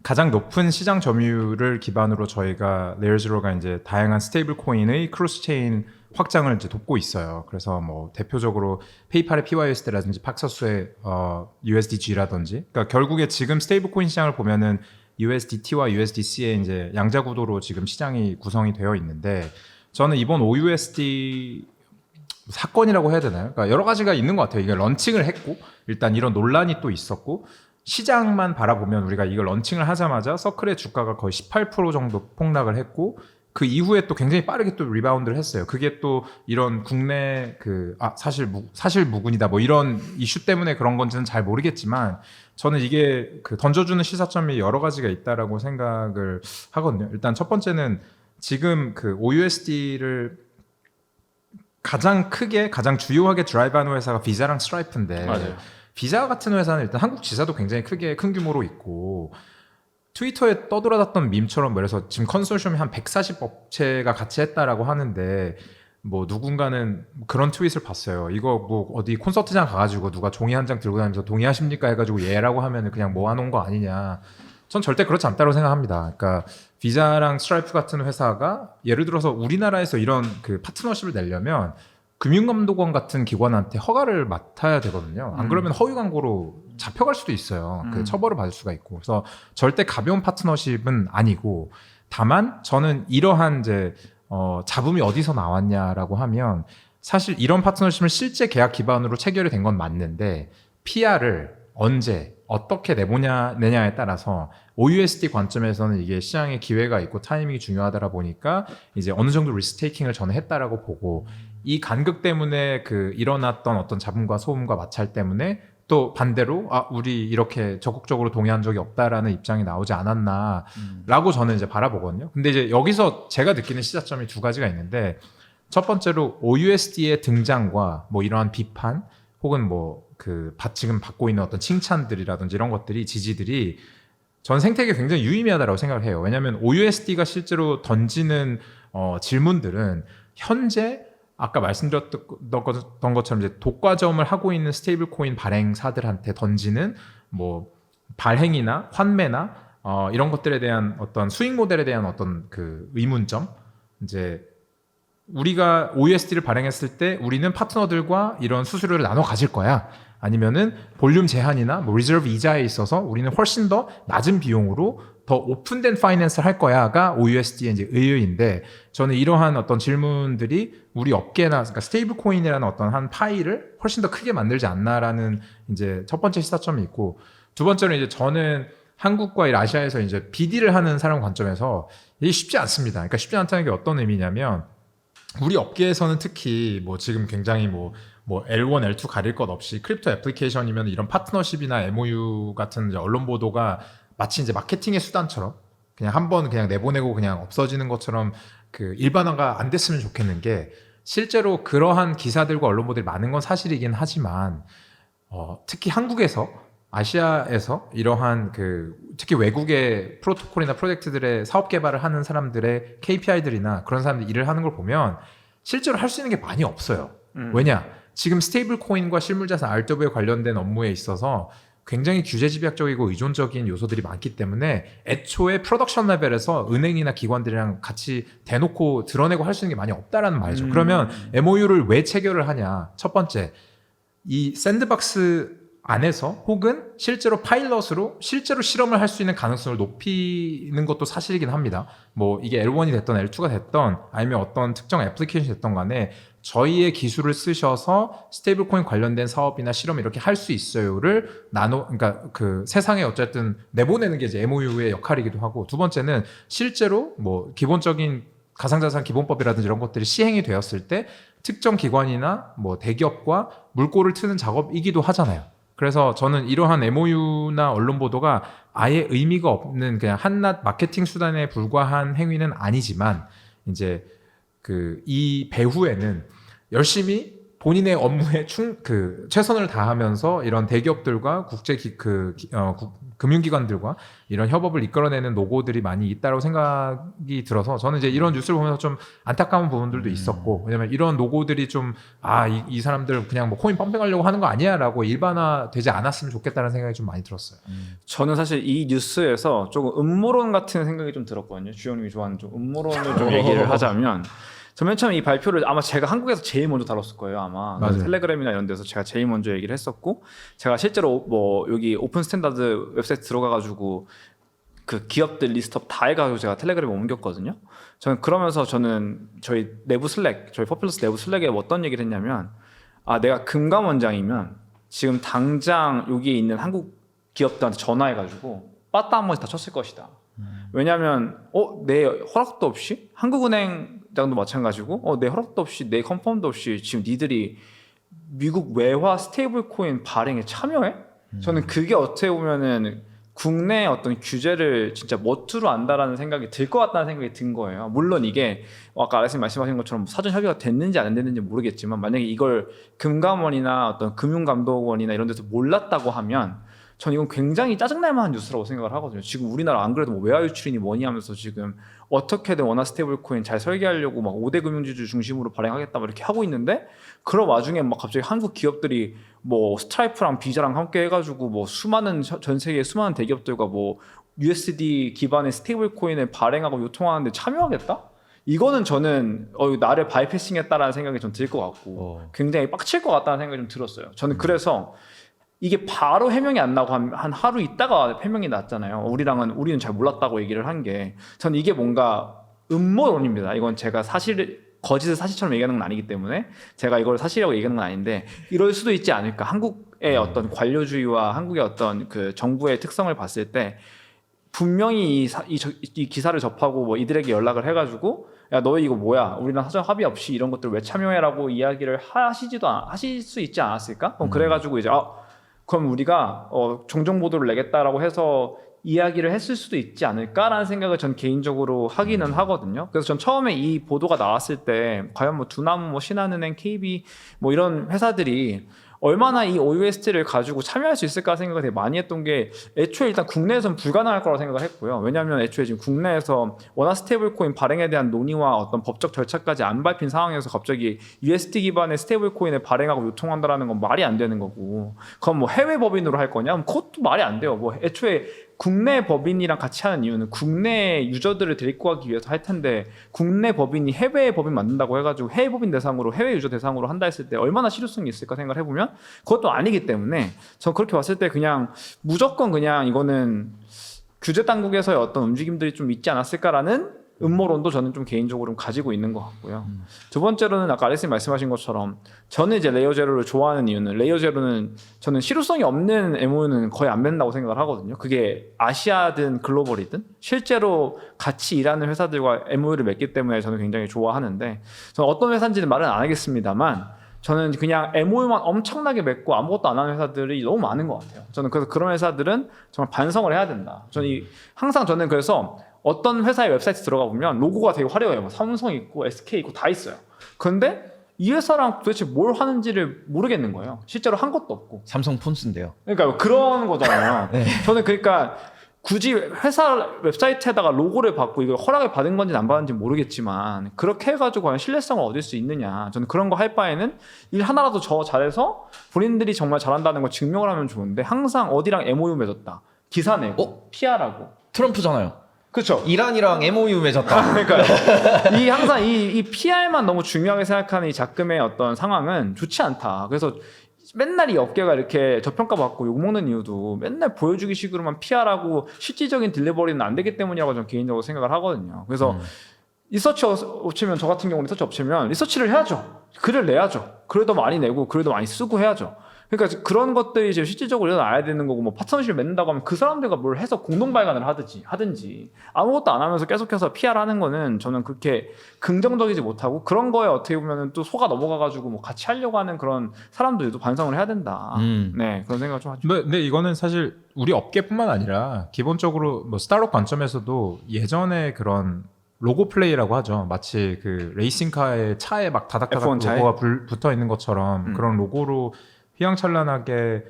[SPEAKER 3] 가장 높은 시장 점유율을 기반으로 저희가 레이어 제로가 이제 다양한 스테이블 코인의 크로스 체인 확장을 이제 돕고 있어요. 그래서 뭐 대표적으로 페이팔의 PYUSD라든지 팍서스의 USDG라든지, 그러니까 결국에 지금 스테이블 코인 시장을 보면은 USDT와 USDC의 이제 양자 구도로 지금 시장이 구성이 되어 있는데 저는 이번 OUSD 사건이라고 해야 되나요? 그러니까 여러 가지가 있는 것 같아요. 이게 런칭을 했고 일단 이런 논란이 또 있었고 시장만 바라보면 우리가 이걸 런칭을 하자마자 서클의 주가가 거의 18% 정도 폭락을 했고 그 이후에 또 굉장히 빠르게 또 리바운드를 했어요. 그게 또 이런 국내 사실 무근이다 뭐 이런 이슈 때문에 그런 건지는 잘 모르겠지만 저는 이게 그 던져주는 시사점이 여러 가지가 있다라고 생각을 하거든요. 일단 첫 번째는 지금 그 OUSD를 가장 크게 가장 주요하게 드라이브하는 회사가 비자랑 스트라이프인데
[SPEAKER 2] 맞아요.
[SPEAKER 3] 비자 같은 회사는 일단 한국 지사도 굉장히 큰 규모로 있고 트위터에 떠돌아다녔던 밈처럼 그래서 지금 컨소시엄이 한 140업체가 같이 했다라고 하는데 뭐 누군가는 그런 트윗을 봤어요. 이거 뭐 어디 콘서트장 가가지고 누가 종이 한 장 들고 다니면서 동의하십니까 해가지고 예라고 하면 그냥 모아놓은 거 아니냐. 전 절대 그렇지 않다고 생각합니다. 그러니까 비자랑 스트라이프 같은 회사가 예를 들어서 우리나라에서 이런 그 파트너십을 내려면 금융감독원 같은 기관한테 허가를 맡아야 되거든요. 안 그러면 허위 광고로 잡혀갈 수도 있어요. 그 처벌을 받을 수가 있고. 그래서 절대 가벼운 파트너십은 아니고 다만 저는 이러한 이제 잡음이 어디서 나왔냐라고 하면 사실 이런 파트너십을 실제 계약 기반으로 체결이 된 건 맞는데 PR을 언제 어떻게 내냐에 따라서 OUSD 관점에서는 이게 시장에 기회가 있고 타이밍이 중요하다 보니까 이제 어느 정도 리스크 테이킹을 저는 했다라고 보고 이 간극 때문에 그 일어났던 어떤 잡음과 소음과 마찰 때문에 또 반대로 우리 이렇게 적극적으로 동의한 적이 없다라는 입장이 나오지 않았나라고 저는 이제 바라보거든요. 근데 이제 여기서 제가 느끼는 시사점이 두 가지가 있는데 첫 번째로 OUSD의 등장과 뭐 이러한 비판 혹은 뭐 그 지금 받고 있는 어떤 칭찬들이라든지 이런 것들이 지지들이 전 생태계에 굉장히 유의미하다고 생각을 해요. 왜냐하면 OUSD가 실제로 던지는 질문들은 현재 아까 말씀드렸던 것처럼 이제 독과점을 하고 있는 스테이블 코인 발행사들한테 던지는 뭐 발행이나 환매나 이런 것들에 대한 어떤 수익 모델에 대한 어떤 그 의문점, 이제 우리가 OUSD를 발행했을 때 우리는 파트너들과 이런 수수료를 나눠 가질 거야. 아니면은 볼륨 제한이나 뭐 리저브 이자에 있어서 우리는 훨씬 더 낮은 비용으로 더 오픈된 파이낸스를 할 거야가 OUSD의 이제 의의인데 저는 이러한 어떤 질문들이 우리 업계나 그러니까 스테이블 코인이라는 어떤 한 파이를 훨씬 더 크게 만들지 않나라는 이제 첫 번째 시사점이 있고 두 번째는 이제 저는 한국과 이 아시아에서 이제 BD를 하는 사람 관점에서 이게 쉽지 않습니다. 그러니까 쉽지 않다는 게 어떤 의미냐면 우리 업계에서는 특히 뭐 지금 굉장히 뭐 L1, L2 가릴 것 없이 크립토 애플리케이션이면 이런 파트너십이나 MOU 같은 이제 언론 보도가 마치 이제 마케팅의 수단처럼 그냥 한번 그냥 내보내고 그냥 없어지는 것처럼 그 일반화가 안 됐으면 좋겠는 게 실제로 그러한 기사들과 언론 보도들이 많은 건 사실이긴 하지만 특히 한국에서 아시아에서 이러한 그 특히 외국의 프로토콜이나 프로젝트들의 사업 개발을 하는 사람들의 KPI들이나 그런 사람들 일을 하는 걸 보면 실제로 할 수 있는 게 많이 없어요. 왜냐? 지금 스테이블 코인과 실물자산 RW에 관련된 업무에 있어서 굉장히 규제 집약적이고 의존적인 요소들이 많기 때문에 애초에 프로덕션 레벨에서 은행이나 기관들이랑 같이 대놓고 드러내고 할 수 있는 게 많이 없다라는 말이죠. 그러면 MOU를 왜 체결을 하냐? 첫 번째, 이 샌드박스 안에서 혹은 실제로 파일럿으로 실제로 실험을 할 수 있는 가능성을 높이는 것도 사실이긴 합니다. 뭐 이게 L1이 됐던 L2가 됐던 아니면 어떤 특정 애플리케이션이 됐던 간에 저희의 기술을 쓰셔서 스테이블 코인 관련된 사업이나 실험 이렇게 할 수 있어요를 그러니까 그 세상에 어쨌든 내보내는 게 이제 MOU의 역할이기도 하고 두 번째는 실제로 뭐 기본적인 가상자산 기본법이라든지 이런 것들이 시행이 되었을 때 특정 기관이나 뭐 대기업과 물꼬를 트는 작업이기도 하잖아요. 그래서 저는 이러한 MOU나 언론 보도가 아예 의미가 없는 그냥 한낱 마케팅 수단에 불과한 행위는 아니지만 이제 그 이 배후에는 열심히 본인의 업무에 최선을 다하면서 이런 대기업들과 금융기관들과 이런 협업을 이끌어내는 노고들이 많이 있다고 생각이 들어서 저는 이제 이런 뉴스를 보면서 좀 안타까운 부분들도 있었고 왜냐면 이런 노고들이 좀 이 사람들 그냥 뭐 코인 펌핑하려고 하는 거 아니야라고 일반화되지 않았으면 좋겠다는 생각이 좀 많이 들었어요.
[SPEAKER 2] 저는 사실 이 뉴스에서 조금 음모론 같은 생각이 좀 들었거든요. 주영님이 좋아하는 좀 음모론을 좀 얘기를 하자면 저 맨 처음 이 발표를 아마 제가 한국에서 제일 먼저 다뤘을 거예요. 아마 텔레그램이나 이런 데서 제가 제일 먼저 얘기를 했었고 제가 실제로 뭐 여기 오픈 스탠다드 웹사이트 들어가가지고 그 기업들 리스트업 다 해가지고 제가 텔레그램에 옮겼거든요. 저는 저희 내부 슬랙, 저희 퍼플러스 내부 슬랙에 어떤 얘기를 했냐면 내가 금감원장이면 지금 당장 여기에 있는 한국 기업들한테 전화해가지고 빠따 한 번씩 다 쳤을 것이다. 왜냐하면 내 허락도 없이 한국은행장도 마찬가지고 내 허락도 없이 내 컨펌도 없이 지금 니들이 미국 외화 스테이블 코인 발행에 참여해? 저는 그게 어떻게 보면은 국내 어떤 규제를 진짜 멋투로 안다라는 생각이 들 것 같다는 생각이 든 거예요. 물론 이게 아까 알렉스님 말씀하신 것처럼 사전 협의가 됐는지 안 됐는지 모르겠지만 만약에 이걸 금감원이나 어떤 금융감독원이나 이런 데서 몰랐다고 하면 전 이건 굉장히 짜증날 만한 뉴스라고 생각을 하거든요. 지금 우리나라 안 그래도 뭐 외화 유출이니 뭐니 하면서 지금 어떻게든 원화 스테이블 코인 잘 설계하려고 막 5대 금융지주 중심으로 발행하겠다 막 이렇게 하고 있는데 그런 와중에 막 갑자기 한국 기업들이 뭐 스트라이프랑 비자랑 함께 해가지고 뭐 전 세계 수많은 대기업들과 뭐 USD 기반의 스테이블 코인을 발행하고 유통하는데 참여하겠다? 이거는 저는 나를 바이패싱했다라는 생각이 좀 들 것 같고 굉장히 빡칠 것 같다는 생각이 좀 들었어요. 저는 그래서 이게 바로 해명이 안 나고 한 하루 있다가 해명이 났잖아요. 우리는 잘 몰랐다고 얘기를 한 게 저는 이게 뭔가 음모론입니다. 이건 제가 거짓을 사실처럼 얘기하는 건 아니기 때문에 제가 이걸 사실이라고 얘기하는 건 아닌데 이럴 수도 있지 않을까. 한국의 어떤 관료주의와 한국의 어떤 그 정부의 특성을 봤을 때 분명히 이 기사를 접하고 뭐 이들에게 연락을 해가지고 야 너희 이거 뭐야 우리랑 사전 합의 없이 이런 것들 왜 참여해라고 이야기를 하실 수 있지 않았을까? 그럼 그래가지고 이제 그럼 우리가 종종 보도를 내겠다라고 해서 이야기를 했을 수도 있지 않을까라는 생각을 전 개인적으로 하기는 하거든요. 그래서 전 처음에 이 보도가 나왔을 때 과연 뭐 두나무, 뭐 신한은행, KB 뭐 이런 회사들이 얼마나 이 OUST를 가지고 참여할 수 있을까 생각을 되게 많이 했던 게 애초에 일단 국내에서는 불가능할 거라고 생각을 했고요. 왜냐하면 애초에 지금 국내에서 원화 스테이블 코인 발행에 대한 논의와 어떤 법적 절차까지 안 밟힌 상황에서 갑자기 USD 기반의 스테이블 코인을 발행하고 유통한다라는 건 말이 안 되는 거고 그럼 뭐 해외 법인으로 할 거냐? 그럼 그것도 말이 안 돼요. 뭐 애초에 국내 법인이랑 같이 하는 이유는 국내 유저들을 데리고 가기 위해서 할 텐데 국내 법인이 해외 법인 만든다고 해가지고 해외 법인 대상으로 해외 유저 대상으로 한다 했을 때 얼마나 실효성이 있을까 생각을 해보면 그것도 아니기 때문에 전 그렇게 봤을 때 그냥 무조건 그냥 이거는 규제 당국에서의 어떤 움직임들이 좀 있지 않았을까라는 음모론도 저는 좀 개인적으로 가지고 있는 것 같고요. 두 번째로는 아까 알렉스님 말씀하신 것처럼 저는 이제 레이어 제로를 좋아하는 이유는 레이어 제로는 저는 실효성이 없는 MOU는 거의 안 맺는다고 생각을 하거든요. 그게 아시아든 글로벌이든 실제로 같이 일하는 회사들과 MOU를 맺기 때문에 저는 굉장히 좋아하는데 저는 어떤 회사인지는 말은 안 하겠습니다만 저는 그냥 MOU만 엄청나게 맺고 아무것도 안 하는 회사들이 너무 많은 것 같아요. 저는 그래서 그런 회사들은 정말 반성을 해야 된다. 항상 저는 그래서 어떤 회사의 웹사이트 들어가 보면 로고가 되게 화려해요. 뭐 삼성 있고 SK 있고 다 있어요. 그런데 이 회사랑 도대체 뭘 하는지를 모르겠는 거예요. 실제로 한 것도 없고.
[SPEAKER 1] 삼성폰 쓴대요.
[SPEAKER 2] 그러니까 그런 거잖아요.
[SPEAKER 1] 네.
[SPEAKER 2] 저는 그러니까 굳이 회사 웹사이트에다가 로고를 받고 이걸 허락을 받은 건지 안 받은지 모르겠지만 그렇게 해가지고 과연 신뢰성을 얻을 수 있느냐. 저는 그런 거 할 바에는 일 하나라도 더 잘해서 본인들이 정말 잘한다는 걸 증명을 하면 좋은데 항상 어디랑 MOU 맺었다. 기사 내고 PR하고.
[SPEAKER 1] 트럼프잖아요.
[SPEAKER 2] 그렇죠.
[SPEAKER 1] 이란이랑 MOU 맺었다.
[SPEAKER 2] 그러니까 항상 이 PR만 너무 중요하게 생각하는 이 작금의 어떤 상황은 좋지 않다. 그래서 맨날 이 업계가 이렇게 저평가 받고 욕먹는 이유도 맨날 보여주기 식으로만 PR하고 실질적인 딜리버리는 안 되기 때문이라고 저는 개인적으로 생각을 하거든요. 그래서 리서치 업체면 저 같은 경우는 리서치 업체면 리서치를 해야죠. 글을 내야죠. 글도 많이 내고 글도 많이 쓰고 해야죠. 그러니까 그런 것들이 이제 실질적으로 일어나야 되는 거고 뭐 파트너십을 맺는다고 하면 그 사람들과 뭘 해서 공동 발간을 하든지 아무것도 안 하면서 계속해서 PR 하는 거는 저는 그렇게 긍정적이지 못하고 그런 거에 어떻게 보면은 또 속아 넘어가가지고 뭐 같이 하려고 하는 그런 사람들도 반성을 해야 된다. 네, 그런 생각을 좀 하죠.
[SPEAKER 3] 근데 이거는 사실 우리 업계뿐만 아니라 기본적으로 뭐 스타트업 관점에서도 예전에 그런 로고 플레이라고 하죠. 마치 그 레이싱카의 차에 막 다닥다닥
[SPEAKER 2] F1 차에?
[SPEAKER 3] 로고가 붙어 있는 것처럼 그런 로고로 휘황찬란하게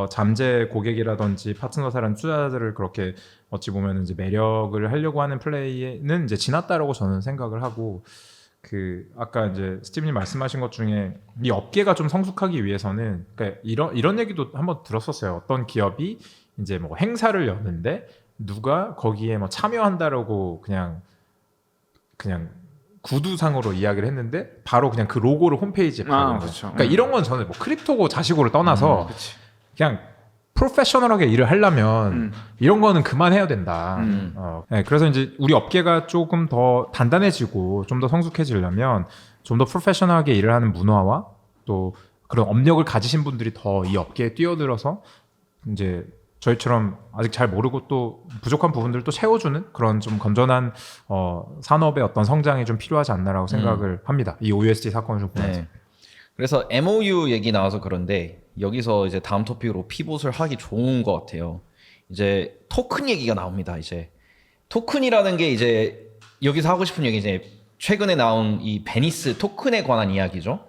[SPEAKER 3] 잠재 고객이라든지 파트너사라는 투자자들을 그렇게 어찌 보면 이제 매력을 하려고 하는 플레이는 이제 지났다라고 저는 생각을 하고 그 아까 이제 스티브님 말씀하신 것 중에 이 업계가 좀 성숙하기 위해서는 그러니까 이런 얘기도 한번 들었었어요. 어떤 기업이 이제 뭐 행사를 여는데 누가 거기에 뭐 참여한다라고 그냥 구두상으로 이야기를 했는데 바로 그냥 그 로고를 홈페이지에 박은 거예요.
[SPEAKER 2] 그렇죠.
[SPEAKER 3] 그러니까 이런 건 저는 뭐 크립토고 자식으로 떠나서
[SPEAKER 2] 그치.
[SPEAKER 3] 그냥 프로페셔널하게 일을 하려면 이런 거는 그만해야 된다. 네, 그래서 이제 우리 업계가 조금 더 단단해지고 좀 더 성숙해지려면 좀 더 프로페셔널하게 일을 하는 문화와 또 그런 업력을 가지신 분들이 더 이 업계에 뛰어들어서 이제 저희처럼 아직 잘 모르고 또 부족한 부분들을 또 채워주는 그런 좀 건전한 산업의 어떤 성장이 좀 필요하지 않나라고 생각을 합니다. 이 OUSD 사건을 좀 보면서.
[SPEAKER 1] 네. 그래서 MOU 얘기 나와서 그런데 여기서 이제 다음 토픽으로 피봇을 하기 좋은 것 같아요. 이제 토큰 얘기가 나옵니다. 이제 토큰이라는 게 이제 여기서 하고 싶은 얘기 이제 최근에 나온 이 베니스 토큰에 관한 이야기죠.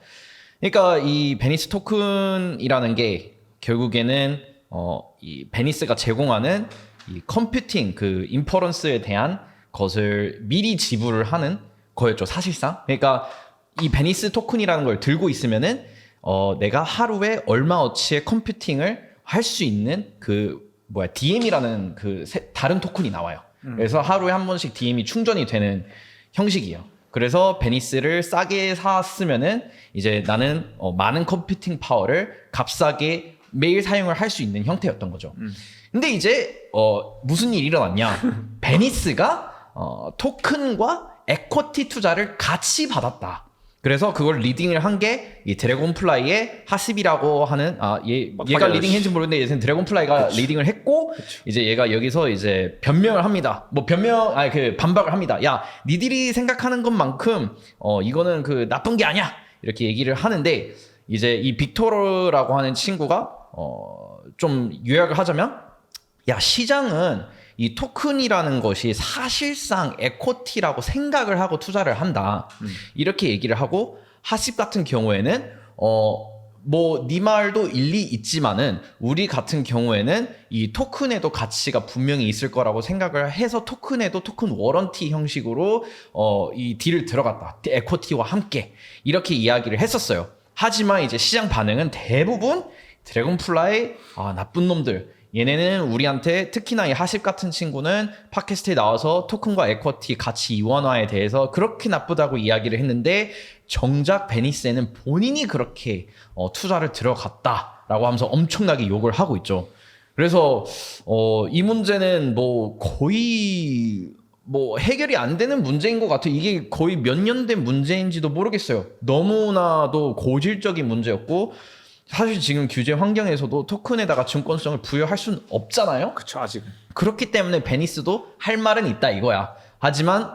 [SPEAKER 1] 그러니까 이 베니스 토큰이라는 게 결국에는 이 베니스가 제공하는 이 컴퓨팅 그 인퍼런스에 대한 것을 미리 지불을 하는 거였죠, 사실상. 그러니까 이 베니스 토큰이라는 걸 들고 있으면은 내가 하루에 얼마어치의 컴퓨팅을 할 수 있는 DM이라는 다른 토큰이 나와요. 그래서 하루에 한 번씩 DM이 충전이 되는 형식이에요. 그래서 베니스를 싸게 샀으면은 이제 나는 많은 컴퓨팅 파워를 값싸게 매일 사용을 할 수 있는 형태였던 거죠. 근데 이제 무슨 일이 일어났냐? 베니스가 토큰과 에쿼티 투자를 같이 받았다. 그래서 그걸 리딩을 한 게 이 드래곤플라이의 하십이라고 하는 얘가 리딩했는지 모르겠는데 예전 드래곤플라이가 리딩을 했고 이제 얘가 여기서 이제 변명을 합니다. 뭐 반박을 합니다. 야, 니들이 생각하는 것만큼 이거는 그 나쁜 게 아니야. 이렇게 얘기를 하는데 이제 이 빅토르라고 하는 친구가 좀 요약을 하자면 야, 시장은 이 토큰이라는 것이 사실상 에쿼티라고 생각을 하고 투자를 한다. 이렇게 얘기를 하고 하십 같은 경우에는 뭐 네 말도 일리 있지만은 우리 같은 경우에는 이 토큰에도 가치가 분명히 있을 거라고 생각을 해서 토큰에도 토큰 워런티 형식으로 이 딜을 들어갔다. 에쿼티와 함께 이렇게 이야기를 했었어요. 하지만 이제 시장 반응은 대부분 드래곤플라이 나쁜 놈들 얘네는 우리한테 특히나 이 하십 같은 친구는 팟캐스트에 나와서 토큰과 에쿼티 가치 이원화에 대해서 그렇게 나쁘다고 이야기를 했는데 정작 베니스에는 본인이 그렇게 투자를 들어갔다라고 하면서 엄청나게 욕을 하고 있죠. 그래서 이 문제는 뭐 거의 뭐 해결이 안 되는 문제인 것 같아요. 이게 거의 몇 년 된 문제인지도 모르겠어요. 너무나도 고질적인 문제였고 사실 지금 규제 환경에서도 토큰에다가 증권성을 부여할 수는 없잖아요.
[SPEAKER 2] 그쵸 아직.
[SPEAKER 1] 그렇기 때문에 베니스도 할 말은 있다 이거야. 하지만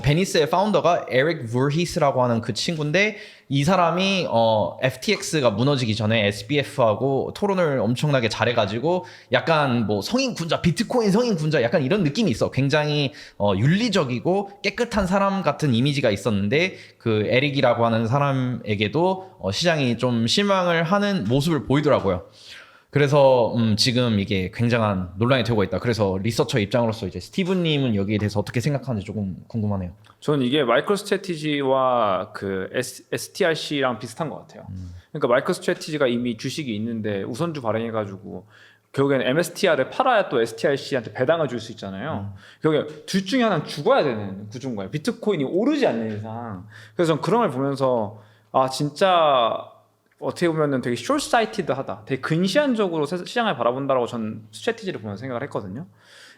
[SPEAKER 1] 베니스의 파운더가 에릭 브히스라고 하는 그 친구인데 이 사람이 FTX가 무너지기 전에 SBF하고 토론을 엄청나게 잘해가지고 약간 뭐 성인 군자, 비트코인 성인 군자 약간 이런 느낌이 있어. 굉장히 윤리적이고 깨끗한 사람 같은 이미지가 있었는데 그 에릭이라고 하는 사람에게도 시장이 좀 실망을 하는 모습을 보이더라고요. 그래서 지금 이게 굉장한 논란이 되고 있다. 그래서 리서처 입장으로서 이제 스티븐님은 여기에 대해서 어떻게 생각하는지 조금 궁금하네요.
[SPEAKER 2] 저는 이게 마이크로 스트래티지와 그 STRC랑 비슷한 것 같아요. 그러니까 마이크로 스트래티지가 이미 주식이 있는데 우선주 발행해가지고 결국에는 MSTR을 팔아야 또 STRC한테 배당을 줄 수 있잖아요. 결국에 둘 중에 하나는 죽어야 되는 구조인 거예요. 비트코인이 오르지 않는 이상. 그래서 전 그런 걸 보면서 아 진짜 어떻게 보면은 되게 숏사이티드하다, 되게 근시안적으로 시장을 바라본다라고 전 스트래티지를 보면서 생각을 했거든요.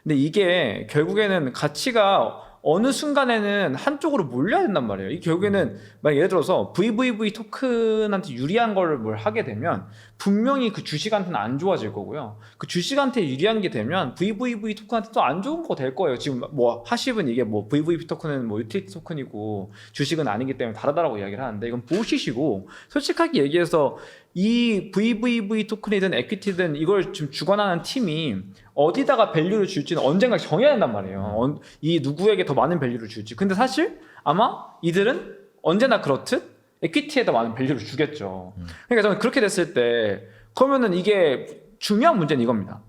[SPEAKER 2] 근데 이게 결국에는 가치가 어느 순간에는 한쪽으로 몰려야 된단 말이에요. 이 결국에는 만약 예를 들어서 VVV 토큰한테 유리한 걸 뭘 하게 되면 분명히 그 주식한테는 안 좋아질 거고요. 그 주식한테 유리한 게 되면 VVV 토큰한테 또 안 좋은 거 될 거예요. 지금 뭐 하십은 이게 뭐 VVV 토큰은 뭐 유틸리티 토큰이고 주식은 아니기 때문에 다르다라고 이야기를 하는데 이건 부llshit이고, 솔직하게 얘기해서 이 VVV 토큰이든 에퀴티든 이걸 지금 주관하는 팀이 어디다가 밸류를 줄지는 언젠가 정해야 된단 말이에요. 이 누구에게 더 많은 밸류를 줄지. 근데 사실 아마 이들은 언제나 그렇듯 에퀴티에 더 많은 밸류를 주겠죠. 그러니까 저는 그렇게 됐을 때 그러면은 이게 중요한 문제는 이겁니다.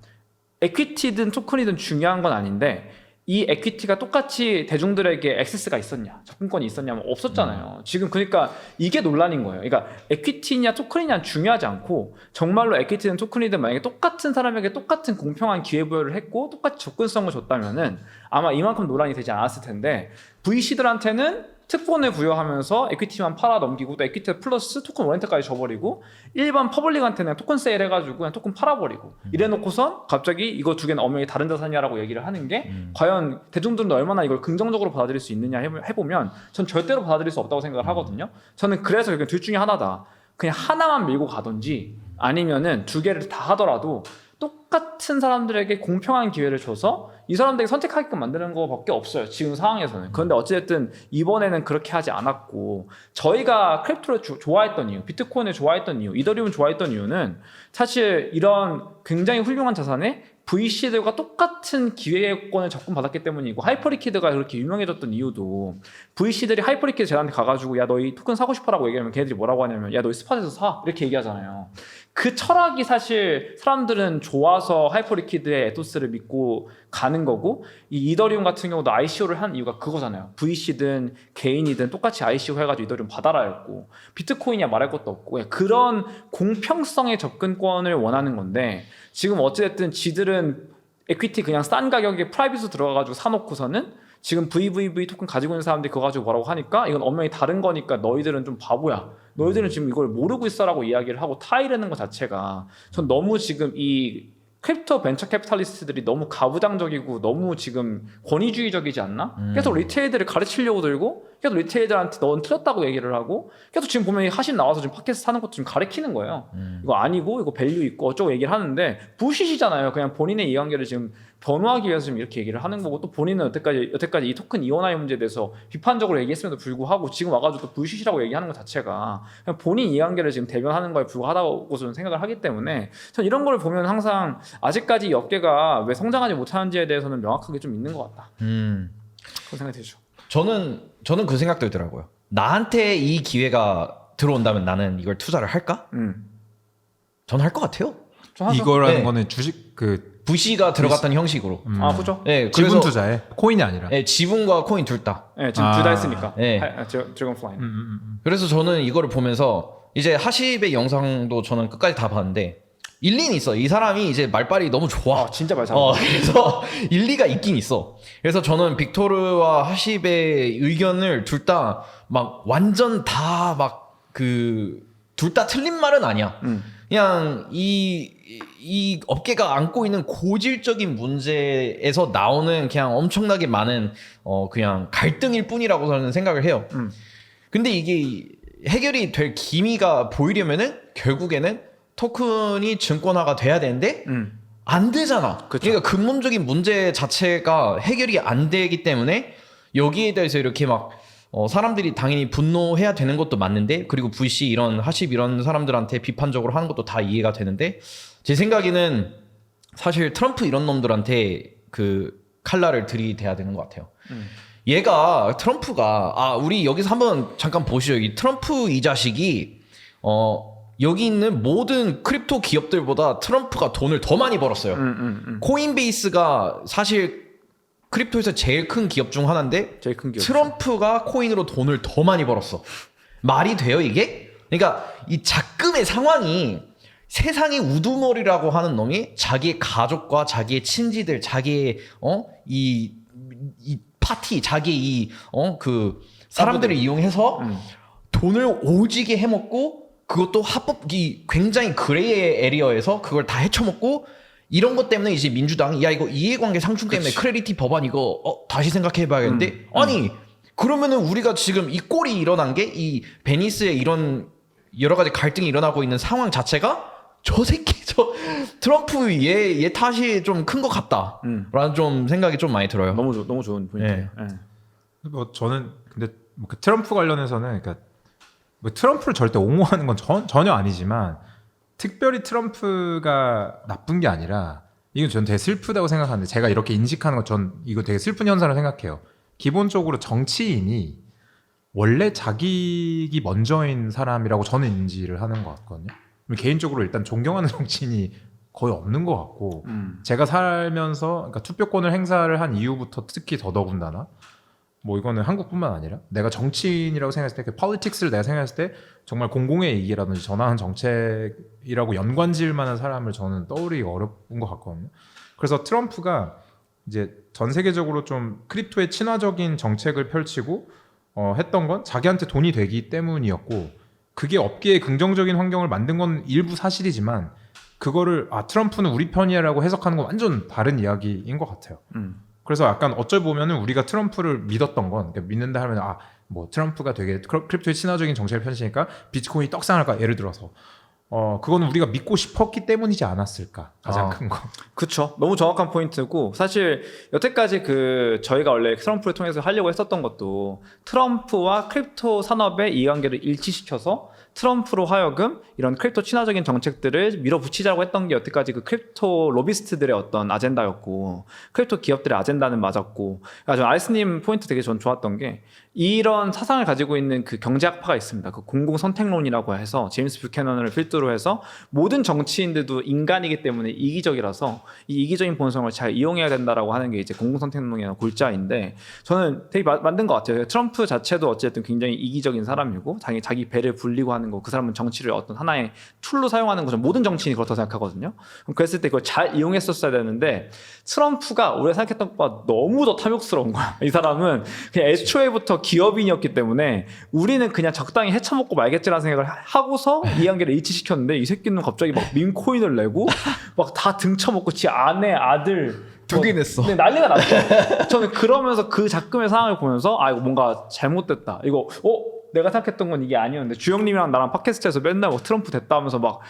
[SPEAKER 2] 에퀴티든 토큰이든 중요한 건 아닌데 이 에퀴티가 똑같이 대중들에게 액세스가 있었냐, 접근권이 있었냐면 없었잖아요. 지금 그러니까 이게 논란인 거예요. 그러니까 에퀴티냐 토큰이냐 중요하지 않고 정말로 에퀴티든 토큰이든 만약에 똑같은 사람에게 똑같은 공평한 기회부여를 했고 똑같이 접근성을 줬다면은 아마 이만큼 논란이 되지 않았을 텐데 VC들한테는 특권을 부여하면서 에퀴티만 팔아 넘기고 또 에퀴티 플러스 토큰 워런트까지 줘버리고 일반 퍼블릭한테는 토큰 세일 해가지고 그냥 토큰 팔아버리고 이래놓고선 갑자기 이거 두 개는 엄연히 다른 자산이라고 얘기를 하는 게 과연 대중들은 얼마나 이걸 긍정적으로 받아들일 수 있느냐 해보면 전 절대로 받아들일 수 없다고 생각을 하거든요. 저는 그래서 결국 둘 중에 하나다. 그냥 하나만 밀고 가든지 아니면은 두 개를 다 하더라도 똑같은 사람들에게 공평한 기회를 줘서 이 사람들에게 선택하게끔 만드는 거밖에 없어요. 지금 상황에서는. 그런데 어쨌든 이번에는 그렇게 하지 않았고, 저희가 크립토를 좋아했던 이유, 비트코인을 좋아했던 이유, 이더리움을 좋아했던 이유는 사실 이런 굉장히 훌륭한 자산에 VC들과 똑같은 기회권을 접근받았기 때문이고, 하이퍼리퀴드가 그렇게 유명해졌던 이유도 VC들이 하이퍼리퀴드 쟤한테 가가지고 야 너희 토큰 사고 싶어라고 얘기하면 걔네들이 뭐라고 하냐면 야 너희 스팟에서 사 이렇게 얘기하잖아요. 그 철학이 사실 사람들은 좋아서 하이퍼리퀴드의 에토스를 믿고 가는 거고, 이 이더리움 같은 경우도 ICO를 한 이유가 그거잖아요. VC든 개인이든 똑같이 ICO 해가지고 이더리움 받아라였고, 비트코인이야 말할 것도 없고, 그런 공평성의 접근권을 원하는 건데 지금 어찌됐든 지들은 에퀴티 그냥 싼 가격에 프라이빗으로 들어가가지고 사놓고서는 지금 VVV 토큰 가지고 있는 사람들이 그거 가지고 뭐라고 하니까 이건 엄연히 다른 거니까 너희들은 좀 바보야, 너희들은 지금 이걸 모르고 있어라고 이야기를 하고 타이르는 것 자체가 전 너무 지금 이 크립토 벤처 캐피탈리스트들이 너무 가부장적이고 너무 지금 권위주의적이지 않나? 계속 리테일들을 가르치려고 들고 계속 리테일들한테 넌 틀렸다고 얘기를 하고 계속 지금 보면 하신 나와서 지금 팟캐스트 하는 것도 좀 가르치는 거예요. 이거 아니고 이거 밸류 있고 어쩌고 얘기를 하는데 부시시잖아요. 그냥 본인의 이해관계를 지금 변호하기 위해서 지금 이렇게 얘기를 하는 거고, 또 본인은 여태까지 이 토큰 이원화의 문제에 대해서 비판적으로 얘기했음에도 불구하고 지금 와가지고 또 불시시라고 얘기하는 것 자체가 그냥 본인 이해관계를 지금 대변하는 거에 불과하다고 저는 생각을 하기 때문에 전 이런 걸 보면 항상 아직까지 이 업계가 왜 성장하지 못하는지에 대해서는 명확하게 좀 있는 것 같다. 그런 생각이 들죠.
[SPEAKER 1] 저는 그 생각도 들더라고요. 나한테 이 기회가 들어온다면 나는 이걸 투자를 할까? 저는 할 것 같아요.
[SPEAKER 3] 이거라는
[SPEAKER 1] 네.
[SPEAKER 3] 거는 주식 그
[SPEAKER 1] VC가 들어갔던 형식으로.
[SPEAKER 2] 아 그죠?
[SPEAKER 1] 네,
[SPEAKER 3] 지분
[SPEAKER 1] 그래서
[SPEAKER 3] 투자에 코인이 아니라.
[SPEAKER 1] 네, 지분과 코인 둘 다.
[SPEAKER 2] 네, 지금 둘 다 했으니까.
[SPEAKER 1] 네.
[SPEAKER 2] 드래곤플라이.
[SPEAKER 1] 그래서 저는 이거를 보면서 이제 하십의 영상도 저는 끝까지 다 봤는데 일리는 있어. 이 사람이 이제 말빨이 너무 좋아.
[SPEAKER 2] 아, 진짜 말 잘한다.
[SPEAKER 1] 그래서 일리가 있긴 있어. 그래서 저는 빅토르와 하십의 의견을 둘 다 막 완전 다 막 둘 다 틀린 말은 아니야. 그냥 이 업계가 안고 있는 고질적인 문제에서 나오는 그냥 엄청나게 많은 그냥 갈등일 뿐이라고 저는 생각을 해요. 근데 이게 해결이 될 기미가 보이려면은 결국에는 토큰이 증권화가 돼야 되는데 안 되잖아.
[SPEAKER 2] 그쵸.
[SPEAKER 1] 그러니까 근본적인 문제 자체가 해결이 안 되기 때문에 여기에 대해서 이렇게 막 사람들이 당연히 분노해야 되는 것도 맞는데, 그리고 VC 이런 하십 이런 사람들한테 비판적으로 하는 것도 다 이해가 되는데, 제 생각에는 사실 트럼프 이런 놈들한테 그 칼날을 들이대야 되는 것 같아요. 얘가 트럼프가 우리 여기서 한번 잠깐 보시죠. 이 트럼프 이 자식이 여기 있는 모든 크립토 기업들보다 트럼프가 돈을 더 많이 벌었어요. 코인베이스가 사실 크립토에서 제일 큰 기업 중 하나인데
[SPEAKER 2] 제일 큰 기업.
[SPEAKER 1] 트럼프가 코인으로 돈을 더 많이 벌었어. 말이 돼요 이게? 그러니까 이 작금의 상황이, 세상의 우두머리라고 하는 놈이 자기의 가족과 자기의 친지들, 자기의 이 파티, 자기의 그 사람들을 이용해서 돈을 오지게 해먹고, 그것도 합법이 굉장히 그레이 에리어에서 그걸 다 헤쳐먹고, 이런 것 때문에 이제 민주당이 야 이거 이해관계 상충 때문에 크레디티 법안 이거 다시 생각해봐야겠는데, 아니 그러면은 우리가 지금 이 꼴이 일어난 게 이 베니스의 이런 여러 가지 갈등이 일어나고 있는 상황 자체가 저 트럼프 얘 탓이 좀 큰 것 같다라는 좀 생각이 좀 많이 들어요.
[SPEAKER 2] 너무 좋은 포인트예요.
[SPEAKER 1] 네.
[SPEAKER 3] 뭐 저는 근데 그 트럼프 관련해서는 그러니까 뭐 트럼프를 절대 옹호하는 건 전혀 아니지만, 특별히 트럼프가 나쁜 게 아니라 이건 전 되게 슬프다고 생각하는데, 제가 이렇게 인식하는 건 전 이거 되게 슬픈 현상을 생각해요. 기본적으로 정치인이 원래 자기이 먼저인 사람이라고 저는 인지를 하는 것 같거든요. 개인적으로 일단 존경하는 정치인이 거의 없는 것 같고, 제가 살면서 그러니까 투표권을 행사를 한 이후부터 특히 더더군다나, 뭐 이거는 한국뿐만 아니라 내가 정치인이라고 생각했을 때, 그 politics를 내가 생각했을 때 정말 공공의 이익이라든지 전환 정책이라고 연관지을 만한 사람을 저는 떠올리기 어려운 것 같거든요. 그래서 트럼프가 이제 전 세계적으로 좀 크립토에 친화적인 정책을 펼치고 했던 건 자기한테 돈이 되기 때문이었고, 그게 업계에 긍정적인 환경을 만든 건 일부 사실이지만, 그거를 트럼프는 우리 편이야라고 해석하는 건 완전 다른 이야기인 것 같아요. 그래서 약간 어쩔 보면은 우리가 트럼프를 믿었던 건, 그러니까 믿는다 하면 뭐 트럼프가 되게 크립토에 친화적인 정책을 펼치니까 비트코인이 떡상할까, 예를 들어서 그거는 우리가 믿고 싶었기 때문이지 않았을까, 가장 큰 거.
[SPEAKER 2] 그쵸. 너무 정확한 포인트고, 사실 여태까지 저희가 원래 트럼프를 통해서 하려고 했었던 것도 트럼프와 크립토 산업의 이해관계를 일치시켜서 트럼프로 하여금 이런 크립토 친화적인 정책들을 밀어붙이자고 했던 게 여태까지 그 크립토 로비스트들의 어떤 아젠다였고, 크립토 기업들의 아젠다는 맞았고, 저는 알스님 포인트 되게 전 좋았던 게, 이런 사상을 가지고 있는 그 경제학파가 있습니다. 그 공공선택론이라고 해서 제임스 뷰캐넌을 필두로 해서 모든 정치인들도 인간이기 때문에 이기적이라서 이 이기적인 본성을 잘 이용해야 된다라고 하는 게 이제 공공선택론이라는 골자인데, 저는 되게 맞는 것 같아요. 트럼프 자체도 어쨌든 굉장히 이기적인 사람이고, 자기 배를 불리고 하는 거, 그 사람은 정치를 어떤 하나의 툴로 사용하는 거죠. 모든 정치인이 그렇다고 생각하거든요. 그랬을 때 그걸 잘 이용했었어야 되는데, 트럼프가 우리가 생각했던 것보다 너무 더 탐욕스러운 거야. 이 사람은 그냥 애초에부터 기업인이었기 때문에 우리는 그냥 적당히 헤쳐먹고 말겠지라는 생각을 하고서 이해관계를 일치시켰는데, 이 새끼는 갑자기 막 밈코인을 내고 막 다 등쳐먹고 지 아내 아들
[SPEAKER 1] 두 개 냈어.
[SPEAKER 2] 네, 난리가 났죠. 저는 그러면서 그 작금의 상황을 보면서 이거 뭔가 잘못됐다. 이거 내가 생각했던 건 이게 아니었는데, 주영님이랑 나랑 팟캐스트에서 맨날 막 트럼프 됐다 하면서 막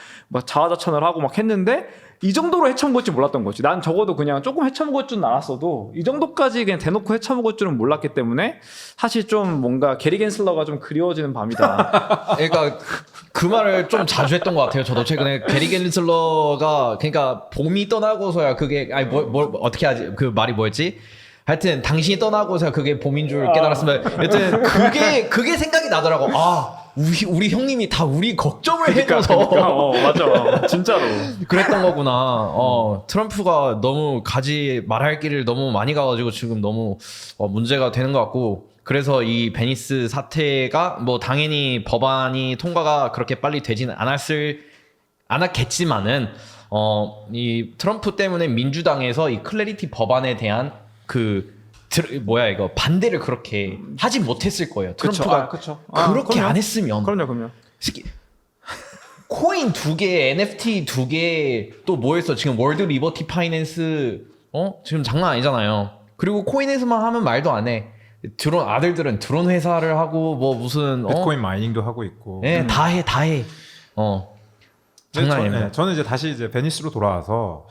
[SPEAKER 2] 자화자찬을 하고 막 했는데, 이 정도로 헤쳐먹을 줄 몰랐던 거지. 난 적어도 그냥 조금 헤쳐먹을 줄은 알았어도 이 정도까지 그냥 대놓고 헤쳐먹을 줄은 몰랐기 때문에, 사실 좀 뭔가 게리 겐슬러가 좀 그리워지는 밤이다.
[SPEAKER 1] 그러니까 그 말을 좀 자주 했던 것 같아요. 저도 최근에 게리 겐슬러가, 그러니까 봄이 떠나고서야 그게 뭘 어떻게 하지? 그 말이 뭐였지? 하여튼 당신이 떠나고서야 그게 봄인 줄 깨달았습니다. 하여튼 그게 생각이 나더라고. 우리 형님이 다 우리 걱정을 해줘서
[SPEAKER 2] 맞아. 진짜로
[SPEAKER 1] 그랬던 거구나. 트럼프가 너무 말할 길을 너무 많이 가가지고 지금 너무 문제가 되는 것 같고, 그래서 이 베니스 사태가 뭐 당연히 법안이 통과가 그렇게 빨리 되지는 않았겠지만은 이 트럼프 때문에 민주당에서 이 클래리티 법안에 대한 반대를 그렇게 하지 못했을 거예요. 트럼프가
[SPEAKER 2] 그쵸.
[SPEAKER 1] 그렇게
[SPEAKER 2] 그럼요.
[SPEAKER 1] 안 했으면
[SPEAKER 2] 그럼요.
[SPEAKER 1] 특히 코인 2개, NFT 2개 또 뭐였어? 지금 월드 리버티 파이낸스 지금 장난 아니잖아요. 그리고 코인에서만 하면 말도 안 해. 아들들은 드론 회사를 하고 뭐 무슨
[SPEAKER 3] 비트코인 마이닝도 하고 있고.
[SPEAKER 1] 네, 다 해. 장난 아닙니다.
[SPEAKER 3] 저는 이제 다시 이제 베니스로 돌아와서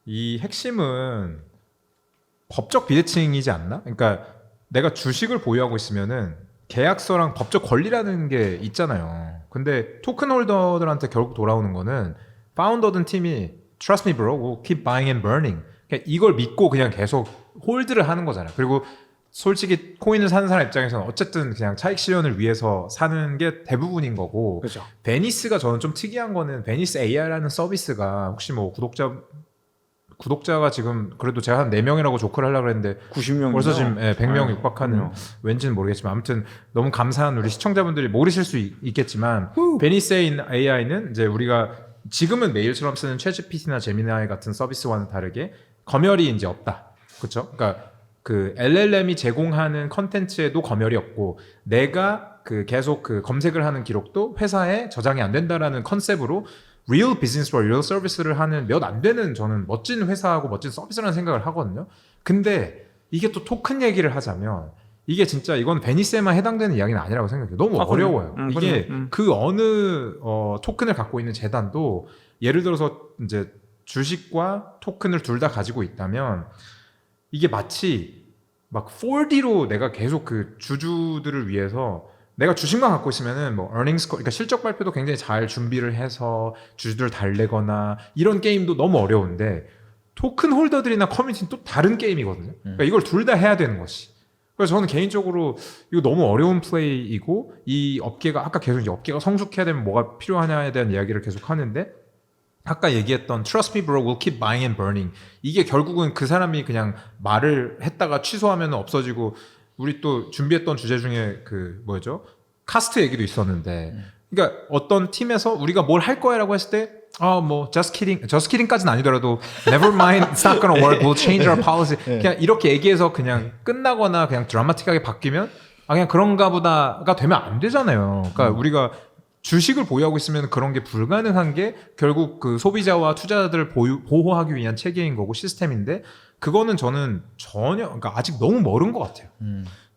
[SPEAKER 3] 이 핵심은 법적 비대칭이지 않나? 그러니까 내가 주식을 보유하고 있으면은 계약서랑 법적 권리라는 게 있잖아요. 근데 토큰 홀더들한테 결국 돌아오는 거는 파운더든 팀이 trust me bro, we'll keep buying and burning. 그냥 이걸 믿고 그냥 계속 홀드를 하는 거잖아요. 그리고 솔직히 코인을 사는 사람 입장에서는 어쨌든 그냥 차익 실현을 위해서 사는 게 대부분인 거고.
[SPEAKER 2] 그죠.
[SPEAKER 3] 베니스가 저는 좀 특이한 거는 베니스 AI라는 서비스가 혹시 뭐 구독자가 지금 그래도 제가 한 4명이라고 조크를 하려고 했는데
[SPEAKER 2] 90명
[SPEAKER 3] 벌써 지금 100명
[SPEAKER 2] 네,
[SPEAKER 3] 육박하는
[SPEAKER 2] 그럼요.
[SPEAKER 3] 왠지는 모르겠지만 아무튼 너무 감사한 우리 시청자분들이 모르실 수 있겠지만 베니스 AI는 이제 우리가 지금은 메일처럼 쓰는 챗GPT나 제미나이 같은 서비스와는 다르게 검열이 이제 없다. 그렇죠? 그러니까 그 LLM이 제공하는 컨텐츠에도 검열이 없고 내가 계속 검색을 하는 기록도 회사에 저장이 안 된다라는 컨셉으로 real business와 real service를 하는 몇 안 되는 저는 멋진 회사하고 멋진 서비스라는 생각을 하거든요. 근데 이게 또 토큰 얘기를 하자면 이게 진짜 이건 베니스에만 해당되는 이야기는 아니라고 생각해요. 너무 어려워요. 이게 그 어느 토큰을 갖고 있는 재단도 예를 들어서 이제 주식과 토큰을 둘 다 가지고 있다면 이게 마치 막 4D로 내가 계속 그 주주들을 위해서 내가 주식만 갖고 있으면은 뭐 earnings 그러니까 실적 발표도 굉장히 잘 준비를 해서 주주들 달래거나 이런 게임도 너무 어려운데 토큰 홀더들이나 커뮤니티는 또 다른 게임이거든요. 그러니까 이걸 둘 다 해야 되는 것이. 그래서 저는 개인적으로 이거 너무 어려운 플레이이고 이 업계가 아까 계속 이제 업계가 성숙해야 되면 뭐가 필요하냐에 대한 이야기를 계속 하는데 아까 얘기했던 Trust me bro, we'll keep buying and burning 이게 결국은 그 사람이 그냥 말을 했다가 취소하면 없어지고 우리 또 준비했던 주제 중에 뭐였죠? 카스트 얘기도 있었는데 그러니까 어떤 팀에서 우리가 뭘 할 거야라고 했을 때 뭐 just kidding까지는 아니더라도 never mind, it's not gonna work, we'll change our policy 그냥 이렇게 얘기해서 그냥 끝나거나 그냥 드라마틱하게 바뀌면 그냥 그런가 보다가 되면 안 되잖아요. 그러니까 우리가 주식을 보유하고 있으면 그런 게 불가능한 게 결국 그 소비자와 투자자들을 보호하기 위한 체계인 거고 시스템인데 그거는 저는 전혀 그러니까 아직 너무 멀은 것 같아요.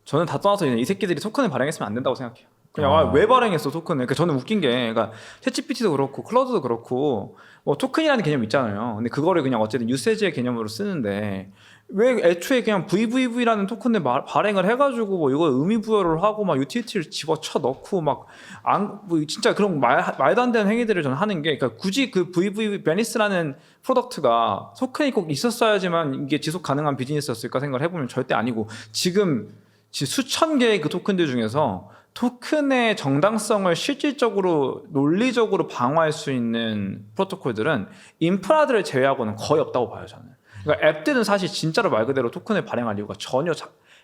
[SPEAKER 2] 저는 다 떠나서 이 새끼들이 토큰을 발행했으면 안 된다고 생각해요. 그냥 왜 발행했어 토큰을? 그러니까 저는 웃긴 게, 그러니까 챗GPT도 그렇고 클라우드도 그렇고 뭐 토큰이라는 개념 있잖아요. 근데 그거를 그냥 어쨌든 유세지의 개념으로 쓰는데 왜 애초에 그냥 VVV라는 토큰을 발행을 해가지고 뭐 이거 의미 부여를 하고 막 유틸리티를 집어쳐 넣고 뭐 진짜 그런 말도 안 되는 행위들을 저는 하는 게, 그러니까 굳이 그 VVV 베니스라는 프로덕트가 토큰이 꼭 있었어야지만 이게 지속 가능한 비즈니스였을까 생각을 해보면 절대 아니고 지금 수천 개의 그 토큰들 중에서 토큰의 정당성을 실질적으로 논리적으로 방어할 수 있는 프로토콜들은 인프라들을 제외하고는 거의 없다고 봐요 저는. 그러니까 앱들은 사실 진짜로 말 그대로 토큰을 발행할 이유가 전혀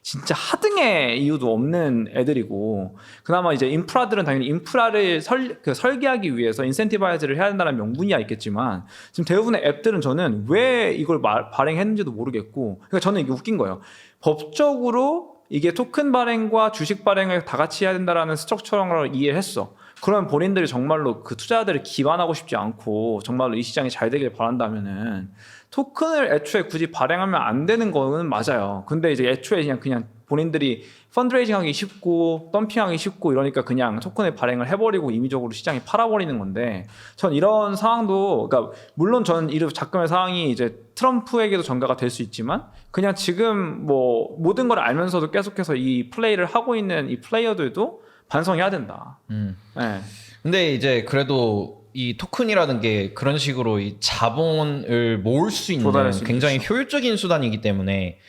[SPEAKER 2] 진짜 하등의 이유도 없는 애들이고, 그나마 이제 인프라들은 당연히 인프라를 설계하기 위해서 인센티바이즈를 해야 된다는 명분이야 있겠지만 지금 대부분의 앱들은 저는 왜 이걸 발행했는지도 모르겠고, 그러니까 저는 이게 웃긴 거예요. 법적으로 이게 토큰 발행과 주식 발행을 다 같이 해야 된다라는 스트럭처를 이해했어. 그러면 본인들이 정말로 그 투자자들을 기반하고 싶지 않고 정말로 이 시장이 잘 되길 바란다면은 토큰을 애초에 굳이 발행하면 안 되는 거는 맞아요. 근데 이제 애초에 그냥 본인들이 펀드레이징 하기 쉽고 덤핑하기 쉽고 이러니까 그냥 토큰을 발행을 해버리고 임의적으로 시장에 팔아버리는 건데, 전 이런 상황도, 그러니까 물론 저는 이런 작금의 상황이 이제 트럼프에게도 전가가 될 수 있지만 그냥 지금 뭐 모든 걸 알면서도 계속해서 이 플레이를 하고 있는 이 플레이어들도 반성해야 된다. 네.
[SPEAKER 1] 근데 이제 그래도 이 토큰이라는 게 그런 식으로 이 자본을 모을 수 있는 굉장히 효율적인 수단이기 때문에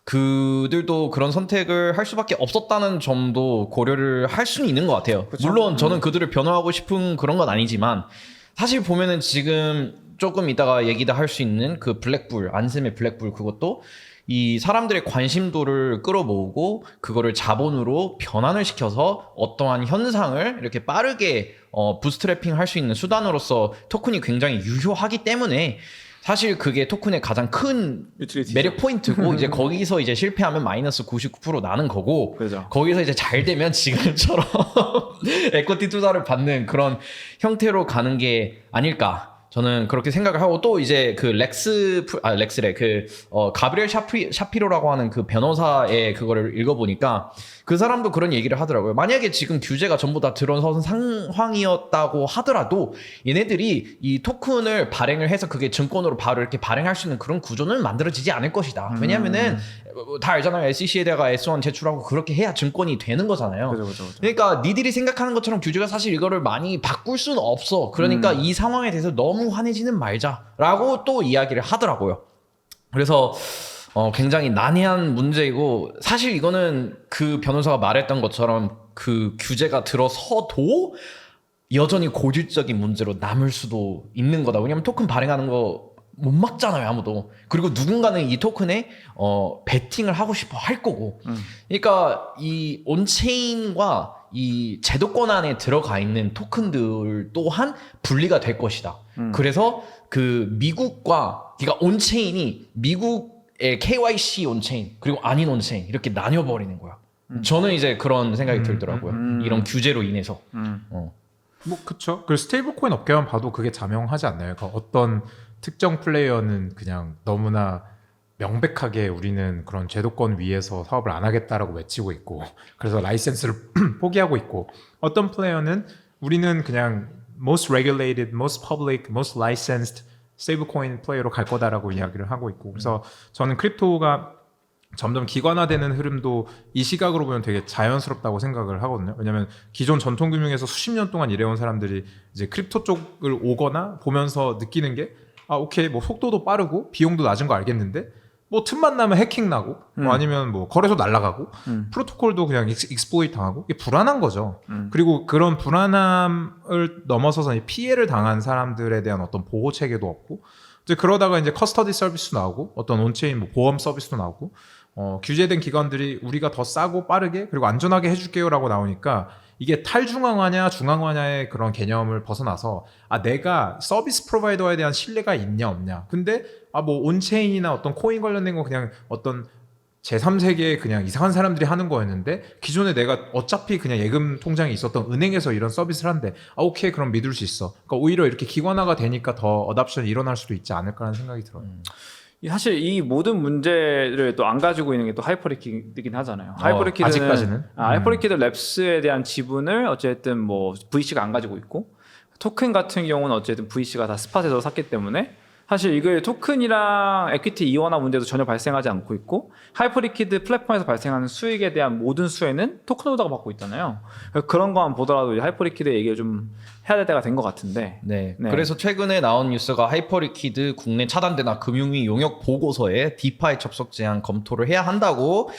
[SPEAKER 1] 그들도 그런 선택을 할 수밖에 없었다는 점도 고려를 할 수는 있는 것 같아요. 그쵸? 물론 저는 그들을 변호하고 싶은 그런 건 아니지만 사실 보면은 지금 조금 이따가 얘기도 할 수 있는 그 블랙불, 안셈의 블랙불, 그것도 이 사람들의 관심도를 끌어모으고 그거를 자본으로 변환을 시켜서 어떠한 현상을 이렇게 빠르게 부스트래핑 할 수 있는 수단으로서 토큰이 굉장히 유효하기 때문에 사실 그게 토큰의 가장 큰
[SPEAKER 2] 유틸리티죠.
[SPEAKER 1] 매력 포인트고 이제 거기서 이제 실패하면 마이너스 99% 나는 거고
[SPEAKER 2] 그죠.
[SPEAKER 1] 거기서 이제 잘 되면 지금처럼 에코티 투자를 받는 그런 형태로 가는 게 아닐까. 저는 그렇게 생각을 하고 또 이제 그 렉스래 가브리엘 샤피로라고 하는 그 변호사의 그거를 읽어보니까 그 사람도 그런 얘기를 하더라고요. 만약에 지금 규제가 전부 다 들어선 상황이었다고 하더라도 얘네들이 이 토큰을 발행을 해서 그게 증권으로 바로 이렇게 발행할 수 있는 그런 구조는 만들어지지 않을 것이다. 왜냐면은 다 알잖아요. SEC에다가 S1 제출하고 그렇게 해야 증권이 되는 거잖아요.
[SPEAKER 2] 그죠.
[SPEAKER 1] 그러니까 니들이 생각하는 것처럼 규제가 사실 이거를 많이 바꿀 수는 없어. 그러니까 이 상황에 대해서 너무 화내지는 말자라고 또 이야기를 하더라고요. 그래서 굉장히 난해한 문제이고 사실 이거는 그 변호사가 말했던 것처럼 그 규제가 들어서도 여전히 고질적인 문제로 남을 수도 있는 거다. 왜냐면 토큰 발행하는 거 못 막잖아요, 아무도. 그리고 누군가는 이 토큰에 베팅을 하고 싶어 할 거고. 그러니까 이 온체인과 이 제도권 안에 들어가 있는 토큰들 또한 분리가 될 것이다. 그래서 그 미국과 그러니까 온체인이 미국의 KYC 온체인 그리고 아닌 온체인 이렇게 나뉘어버리는 거야. 저는 이제 그런 생각이 들더라고요. 이런 규제로 인해서.
[SPEAKER 3] 뭐 그쵸. 그 스테이블 코인 업계만 봐도 그게 자명하지 않나요? 그러니까 어떤 특정 플레이어는 그냥 너무나 명백하게 우리는 그런 제도권 위에서 사업을 안 하겠다라고 외치고 있고 그래서 라이센스를 포기하고 있고 어떤 플레이어는 우리는 그냥 most regulated, most public, most licensed 스테이블코인 플레이어로 갈 거다라고 이야기를 하고 있고 그래서 저는 크립토가 점점 기관화되는 흐름도 이 시각으로 보면 되게 자연스럽다고 생각을 하거든요. 왜냐하면 기존 전통금융에서 수십 년 동안 일해온 사람들이 이제 크립토 쪽을 오거나 보면서 느끼는 게 오케이 뭐 속도도 빠르고 비용도 낮은 거 알겠는데 뭐 틈만 나면 해킹 나고 뭐 아니면 뭐 거래소 날라가고 프로토콜도 그냥 익스플로이트 당하고 이게 불안한 거죠. 그리고 그런 불안함을 넘어서서 피해를 당한 사람들에 대한 어떤 보호 체계도 없고 이제 그러다가 이제 커스터디 서비스도 나오고 어떤 온체인 뭐 보험 서비스도 나오고 규제된 기관들이 우리가 더 싸고 빠르게 그리고 안전하게 해줄게요라고 나오니까 이게 탈중앙화냐 중앙화냐의 그런 개념을 벗어나서 내가 서비스 프로바이더에 대한 신뢰가 있냐 없냐 근데 뭐 온체인이나 어떤 코인 관련된 거 그냥 어떤 제3세계의 그냥 이상한 사람들이 하는 거였는데 기존에 내가 어차피 그냥 예금 통장이 있었던 은행에서 이런 서비스를 한대 오케이 그럼 믿을 수 있어. 그러니까 오히려 이렇게 기관화가 되니까 더 어답션이 일어날 수도 있지 않을까라는 생각이 들어요.
[SPEAKER 2] 사실 이 모든 문제를 또 안 가지고 있는 게 또 하이퍼리퀴드긴 하잖아요. 하이퍼리퀴드는
[SPEAKER 3] 아직까지는
[SPEAKER 2] 하이퍼리퀴드 랩스에 대한 지분을 어쨌든 뭐 VC가 안 가지고 있고 토큰 같은 경우는 어쨌든 VC가 다 스팟에서 샀기 때문에 사실 이걸 토큰이랑 에퀴티 이원화 문제도 전혀 발생하지 않고 있고 하이퍼리퀴드 플랫폼에서 발생하는 수익에 대한 모든 수혜는 토큰 홀더가 받고 있잖아요. 그런 거만 보더라도 하이퍼리퀴드 얘기를 좀 해야 될 때가 된 것 같은데.
[SPEAKER 1] 네. 그래서 최근에 나온 뉴스가 하이퍼리퀴드 국내 차단되나 금융위 용역 보고서에 디파이 접속 제한 검토를 해야 한다고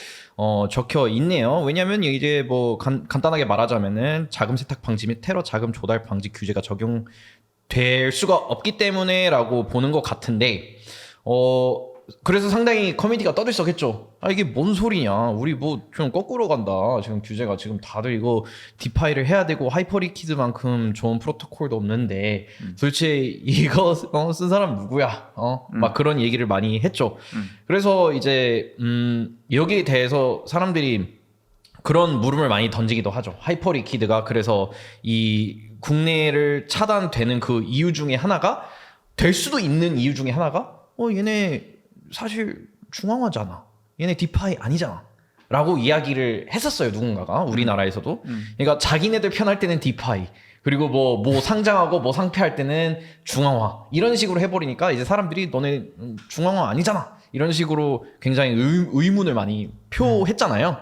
[SPEAKER 1] 적혀 있네요. 왜냐하면 이제 뭐 간단하게 말하자면은 자금 세탁 방지 및 테러 자금 조달 방지 규제가 적용될 수가 없기 때문에라고 보는 것 같은데 그래서 상당히 커뮤니티가 떠들썩했죠. 이게 뭔 소리냐. 우리 뭐 좀 거꾸로 간다. 지금 규제가 지금 다들 이거 디파이를 해야 되고 하이퍼리퀴드만큼 좋은 프로토콜도 없는데 도대체 이거 쓴 사람 누구야? 막 그런 얘기를 많이 했죠. 그래서 이제 여기에 대해서 사람들이 그런 물음을 많이 던지기도 하죠. 하이퍼리퀴드가 그래서 이 국내를 차단되는 그 이유 중에 하나가 될 수도 있는 이유 중에 하나가 얘네 사실 중앙화잖아. 얘네 디파이 아니잖아. 라고 이야기를 했었어요. 누군가가 우리나라에서도. 그러니까 자기네들 편할 때는 디파이 그리고 뭐 상장하고 뭐 상폐할 때는 중앙화 이런 식으로 해버리니까 이제 사람들이 너네 중앙화 아니잖아. 이런 식으로 굉장히 의문을 많이 표했잖아요.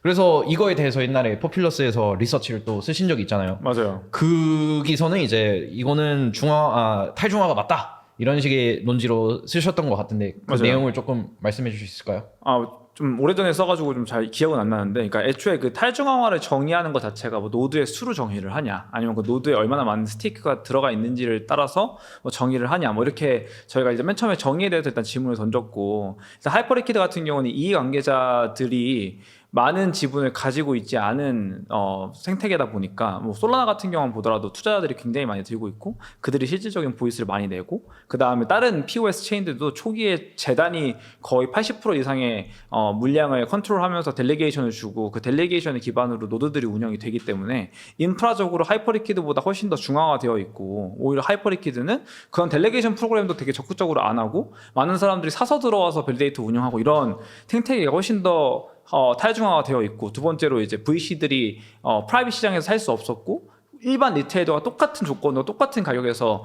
[SPEAKER 1] 그래서 이거에 대해서 옛날에 포퓰러스에서 리서치를 또 쓰신 적이 있잖아요.
[SPEAKER 2] 맞아요.
[SPEAKER 1] 거기서는 이제 이거는 탈중화가 맞다. 이런 식의 논지로 쓰셨던 것 같은데 그
[SPEAKER 2] 맞아요.
[SPEAKER 1] 내용을 조금 말씀해 주실 수 있을까요?
[SPEAKER 2] 좀 오래전에 써가지고 좀 잘 기억은 안 나는데, 그러니까 애초에 그 탈중앙화를 정의하는 것 자체가 뭐 노드의 수로 정의를 하냐, 아니면 그 노드에 얼마나 많은 스테이크가 들어가 있는지를 따라서 뭐 정의를 하냐, 뭐 이렇게 저희가 이제 맨 처음에 정의에 대해서 일단 질문을 던졌고, 일단 하이퍼리퀴드 같은 경우는 이해관계자들이 많은 지분을 가지고 있지 않은 생태계다 보니까 뭐 솔라나 같은 경우는 보더라도 투자자들이 굉장히 많이 들고 있고 그들이 실질적인 보이스를 많이 내고, 그 다음에 다른 POS 체인들도 초기에 재단이 거의 80% 이상의 물량을 컨트롤하면서 델리게이션을 주고 그 델리게이션을 기반으로 노드들이 운영이 되기 때문에 인프라적으로 하이퍼리퀴드보다 훨씬 더 중앙화되어 있고, 오히려 하이퍼리퀴드는 그런 델리게이션 프로그램도 되게 적극적으로 안 하고 많은 사람들이 사서 들어와서 밸리데이터 운영하고 이런 생태계가 훨씬 더 탈중화가 되어 있고, 두 번째로 이제 VC들이 프라이빗 시장에서 살 수 없었고 일반 리테일러가 똑같은 조건으로 똑같은 가격에서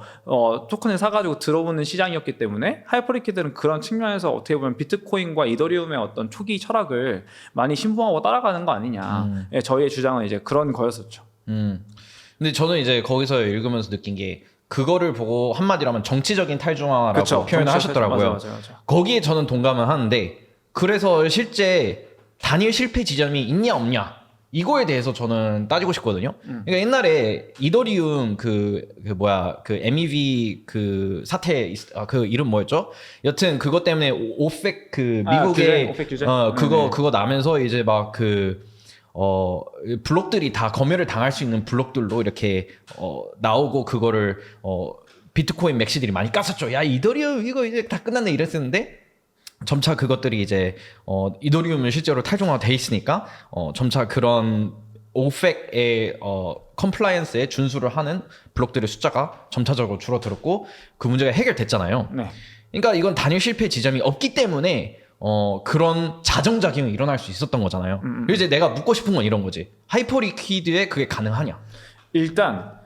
[SPEAKER 2] 토큰을 사가지고 들어오는 시장이었기 때문에 하이퍼리퀴드는 그런 측면에서 어떻게 보면 비트코인과 이더리움의 어떤 초기 철학을 많이 신봉하고 따라가는 거 아니냐. 예, 저희의 주장은 이제 그런 거였었죠.
[SPEAKER 1] 근데 저는 이제 거기서 읽으면서 느낀 게 그거를 보고 한마디로 하면 정치적인 탈중화라고
[SPEAKER 2] 그쵸,
[SPEAKER 1] 표현을 하셨더라고요.
[SPEAKER 2] 맞아.
[SPEAKER 1] 거기에 저는 동감은 하는데, 그래서 실제 단일 실패 지점이 있냐 없냐 이거에 대해서 저는 따지고 싶거든요. 그러니까 옛날에 이더리움 그 MEV 그 사태 그 이름 뭐였죠? 여튼 그것 때문에 오펙 그 미국의
[SPEAKER 2] 오펙 규제?
[SPEAKER 1] 그거 나면서 이제 막 블록들이 다 검열을 당할 수 있는 블록들로 이렇게 나오고 그거를 비트코인 맥시들이 많이 깠었죠. 야, 이더리움 이거 이제 다 끝났네 이랬었는데, 점차 그것들이 이제 이더리움은 실제로 탈중화돼 있으니까 점차 그런 오펙의 컴플라이언스에 준수를 하는 블록들의 숫자가 점차적으로 줄어들었고 그 문제가 해결됐잖아요.
[SPEAKER 2] 네.
[SPEAKER 1] 그러니까 이건 단일 실패 지점이 없기 때문에 그런 자정작용이 일어날 수 있었던 거잖아요. 그리고 이제 내가 묻고 싶은 건 이런 거지. 하이퍼리퀴드에 그게 가능하냐?
[SPEAKER 2] 일단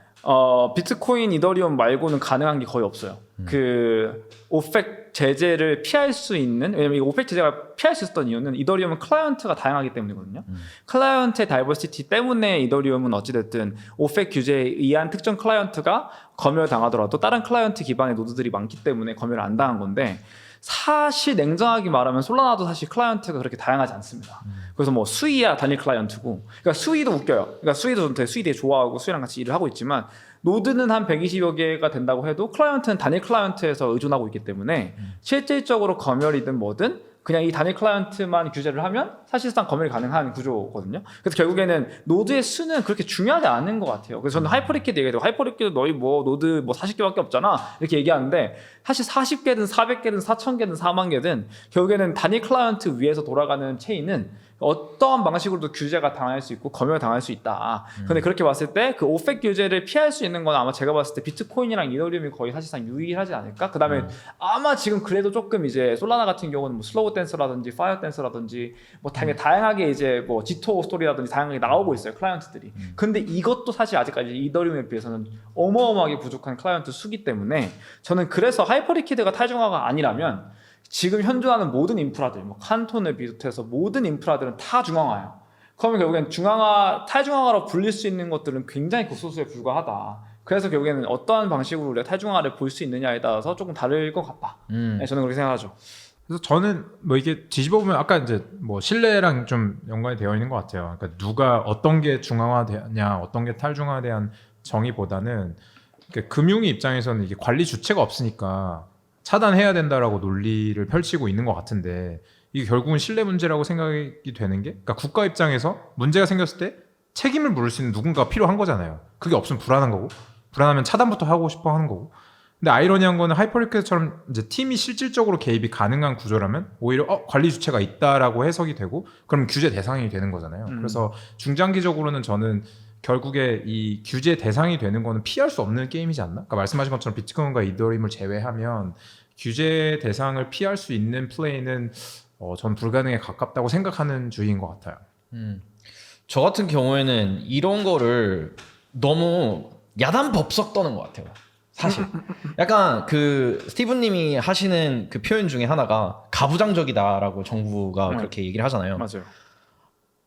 [SPEAKER 2] 비트코인, 이더리움 말고는 가능한 게 거의 없어요. 그 오펙 제재를 피할 수 있는, 왜냐면 이 오펙 제재가 피할 수 있었던 이유는 이더리움은 클라이언트가 다양하기 때문이거든요. 클라이언트의 다이버시티 때문에 이더리움은 어찌됐든 오펙 규제에 의한 특정 클라이언트가 검열당하더라도 다른 클라이언트 기반의 노드들이 많기 때문에 검열을 안 당한 건데, 사실 냉정하게 말하면 솔라나도 사실 클라이언트가 그렇게 다양하지 않습니다. 그래서 뭐 수이야 단일 클라이언트고, 그러니까 수이도 웃겨요. 그러니까 수이도 수이 되게 좋아하고 수이랑 같이 일을 하고 있지만 노드는 한 120여 개가 된다고 해도 클라이언트는 단일 클라이언트에서 의존하고 있기 때문에 실질적으로 검열이든 뭐든 그냥 이 단일 클라이언트만 규제를 하면 사실상 검열이 가능한 구조거든요. 그래서 결국에는 노드의 수는 그렇게 중요하지 않은 것 같아요. 그래서 저는 하이퍼리퀴드 얘기해도 하이퍼리퀴드 너희 뭐 노드 뭐 40개밖에 없잖아 이렇게 얘기하는데, 사실 40개든 400개든 4000개든 4만 개든 결국에는 단일 클라이언트 위에서 돌아가는 체인은 어떠한 방식으로도 규제가 당할 수 있고 검열 당할 수 있다. 근데 그렇게 봤을 때 그 오펙 규제를 피할 수 있는 건 아마 제가 봤을 때 비트코인이랑 이더리움이 거의 사실상 유일하지 않을까? 그 다음에 아마 지금 그래도 조금 이제 솔라나 같은 경우는 뭐 슬로우 댄서라든지 파이어 댄서라든지 뭐 다양하게 이제 뭐 지토 스토리라든지 다양하게 나오고 있어요, 클라이언트들이. 근데 이것도 사실 아직까지 이더리움에 비해서는 어마어마하게 부족한 클라이언트 수기 때문에 저는 그래서 하이퍼리퀴드가 탈중화가 아니라면 지금 현존하는 모든 인프라들, 뭐 칸톤을 비롯해서 모든 인프라들은 다 중앙화예요. 그러면 결국엔 탈중앙화로 불릴 수 있는 것들은 굉장히 극소수에 불과하다. 그래서 결국에는 어떠한 방식으로 우리가 탈중앙화를 볼 수 있느냐에 따라서 조금 다를 것 같다. 네, 저는 그렇게 생각하죠.
[SPEAKER 3] 그래서 저는 뭐 이게 뒤집어 보면 아까 이제 뭐 신뢰랑 좀 연관이 되어 있는 것 같아요. 그러니까 누가 어떤 게 중앙화되냐, 어떤 게 탈중화에 대한 정의보다는 그러니까 금융위 입장에서는 이게 관리 주체가 없으니까 차단해야 된다라고 논리를 펼치고 있는 것 같은데, 이게 결국은 신뢰 문제라고 생각이 되는 게, 그러니까 국가 입장에서 문제가 생겼을 때 책임을 물을 수 있는 누군가가 필요한 거잖아요. 그게 없으면 불안한 거고, 불안하면 차단부터 하고 싶어 하는 거고. 근데 아이러니한 거는 하이퍼리퀴드처럼 이제 팀이 실질적으로 개입이 가능한 구조라면 오히려 관리 주체가 있다라고 해석이 되고, 그럼 규제 대상이 되는 거잖아요. 그래서 중장기적으로는 저는 결국에 이 규제 대상이 되는 거는 피할 수 없는 게임이지 않나? 그러니까 말씀하신 것처럼 비트코인과 이더리움을 제외하면 규제 대상을 피할 수 있는 플레이는 전 불가능에 가깝다고 생각하는 주의인 것 같아요.
[SPEAKER 1] 저 같은 경우에는 이런 거를 너무 야단 법석 떠는 것 같아요. 사실 약간 그 스티븐님이 하시는 그 표현 중에 하나가 가부장적이다라고 정부가 그렇게 얘기를 하잖아요.
[SPEAKER 2] 맞아요.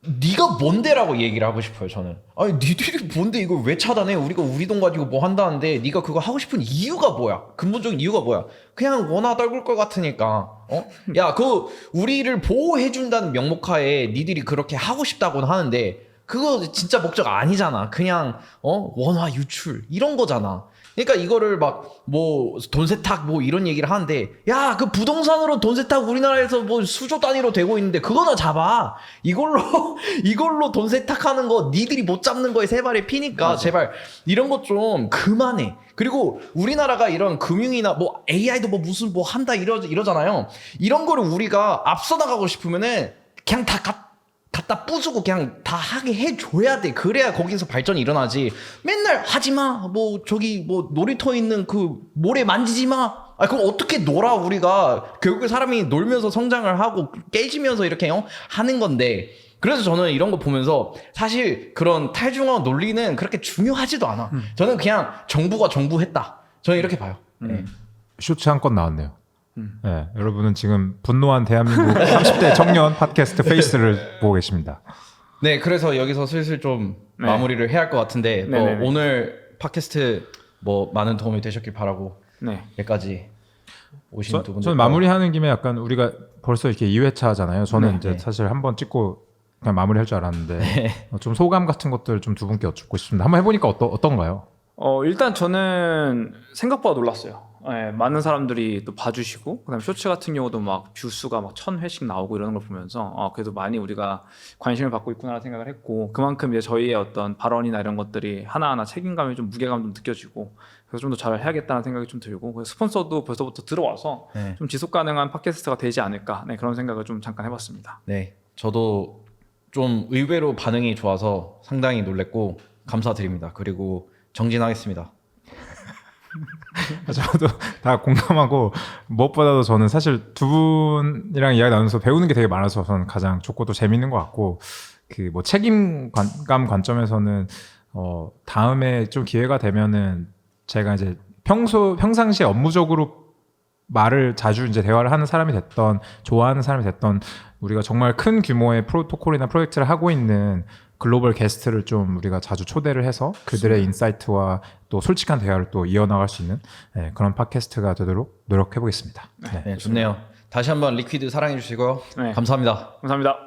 [SPEAKER 1] 네가 뭔데라고 얘기를 하고 싶어요. 저는. 아니 니들이 뭔데 이걸 왜 차단해? 우리가 우리 돈 가지고 뭐 한다는데 네가 그거 하고 싶은 이유가 뭐야? 근본적인 이유가 뭐야? 그냥 원화 떨굴 것 같으니까. 야, 그 우리를 보호해 준다는 명목하에 니들이 그렇게 하고 싶다고는 하는데 그거 진짜 목적 아니잖아. 그냥 원화 유출 이런 거잖아. 그러니까 이거를 막 뭐 돈 세탁 뭐 이런 얘기를 하는데 야, 그 부동산으로 돈 세탁 우리나라에서 뭐 수조 단위로 되고 있는데 그거나 잡아. 이걸로 돈 세탁하는 거 니들이 못 잡는 거에 세 발이 피니까
[SPEAKER 2] 맞아.
[SPEAKER 1] 제발 이런 것 좀 그만해. 그리고 우리나라가 이런 금융이나 뭐 AI도 뭐 무슨 뭐 한다 이러잖아요. 이런 거를 우리가 앞서 나가고 싶으면은 그냥 다 갖다 부수고 그냥 다 하게 해줘야 돼. 그래야 거기서 발전이 일어나지. 맨날 하지마. 뭐 저기 뭐 놀이터 있는 그 모래 만지지 마. 아, 그럼 어떻게 놀아 우리가. 결국에 사람이 놀면서 성장을 하고 깨지면서 이렇게 하는 건데. 그래서 저는 이런 거 보면서 사실 그런 탈중앙 논리는 그렇게 중요하지도 않아. 저는 그냥 정부가 정부했다. 저는 이렇게 봐요. 네.
[SPEAKER 3] 쇼츠 한 건 나왔네요. 네, 여러분은 지금 분노한 대한민국 30대 청년 팟캐스트 페이스를 보고 계십니다.
[SPEAKER 1] 네, 그래서 여기서 슬슬 좀
[SPEAKER 2] 네.
[SPEAKER 1] 마무리를 해야 할 것 같은데 뭐
[SPEAKER 2] 네네네.
[SPEAKER 1] 오늘 팟캐스트 뭐 많은 도움이 되셨길 바라고
[SPEAKER 2] 네.
[SPEAKER 1] 여기까지 오신 두 분들
[SPEAKER 3] 저는 마무리하는 김에 약간 우리가 벌써 이렇게 2회차잖아요. 저는
[SPEAKER 2] 네,
[SPEAKER 3] 이제
[SPEAKER 1] 네.
[SPEAKER 3] 사실 한번 찍고 그냥 마무리할 줄 알았는데 좀 소감 같은 것들 좀 두 분께 여쭙고 싶습니다. 한번 해보니까 어떤가요?
[SPEAKER 2] 일단 저는 생각보다 놀랐어요. 예, 많은 사람들이 또 봐주시고, 그다음 쇼츠 같은 경우도 막 뷰수가 막 1000회씩 나오고 이러는 걸 보면서 그래도 많이 우리가 관심을 받고 있구나 생각을 했고, 그만큼 이제 저희의 어떤 발언이나 이런 것들이 하나하나 책임감이 좀 무게감 좀 느껴지고, 그래서 좀 더 잘 해야겠다는 생각이 좀 들고, 그래서 스폰서도 벌써부터 들어와서
[SPEAKER 1] 네.
[SPEAKER 2] 좀 지속 가능한 팟캐스트가 되지 않을까, 네, 그런 생각을 좀 잠깐 해봤습니다.
[SPEAKER 1] 네, 저도 좀 의외로 반응이 좋아서 상당히 놀랬고 감사드립니다. 그리고 정진하겠습니다.
[SPEAKER 3] 저도 다 공감하고 무엇보다도 저는 사실 두 분이랑 이야기 나누면서 배우는 게 되게 많아서 저는 가장 좋고 또 재밌는 것 같고 그 뭐 책임감 관점에서는 다음에 좀 기회가 되면은 제가 이제 평상시에 업무적으로 말을 자주 이제 대화를 하는 사람이 됐던 좋아하는 사람이 됐던 우리가 정말 큰 규모의 프로토콜이나 프로젝트를 하고 있는 글로벌 게스트를 좀 우리가 자주 초대를 해서 그들의 인사이트와 또 솔직한 대화를 또 이어나갈 수 있는 그런 팟캐스트가 되도록 노력해 보겠습니다.
[SPEAKER 1] 네, 좋네요. 다시 한번 리퀴드 사랑해 주시고요.
[SPEAKER 2] 네.
[SPEAKER 1] 감사합니다.
[SPEAKER 2] 감사합니다.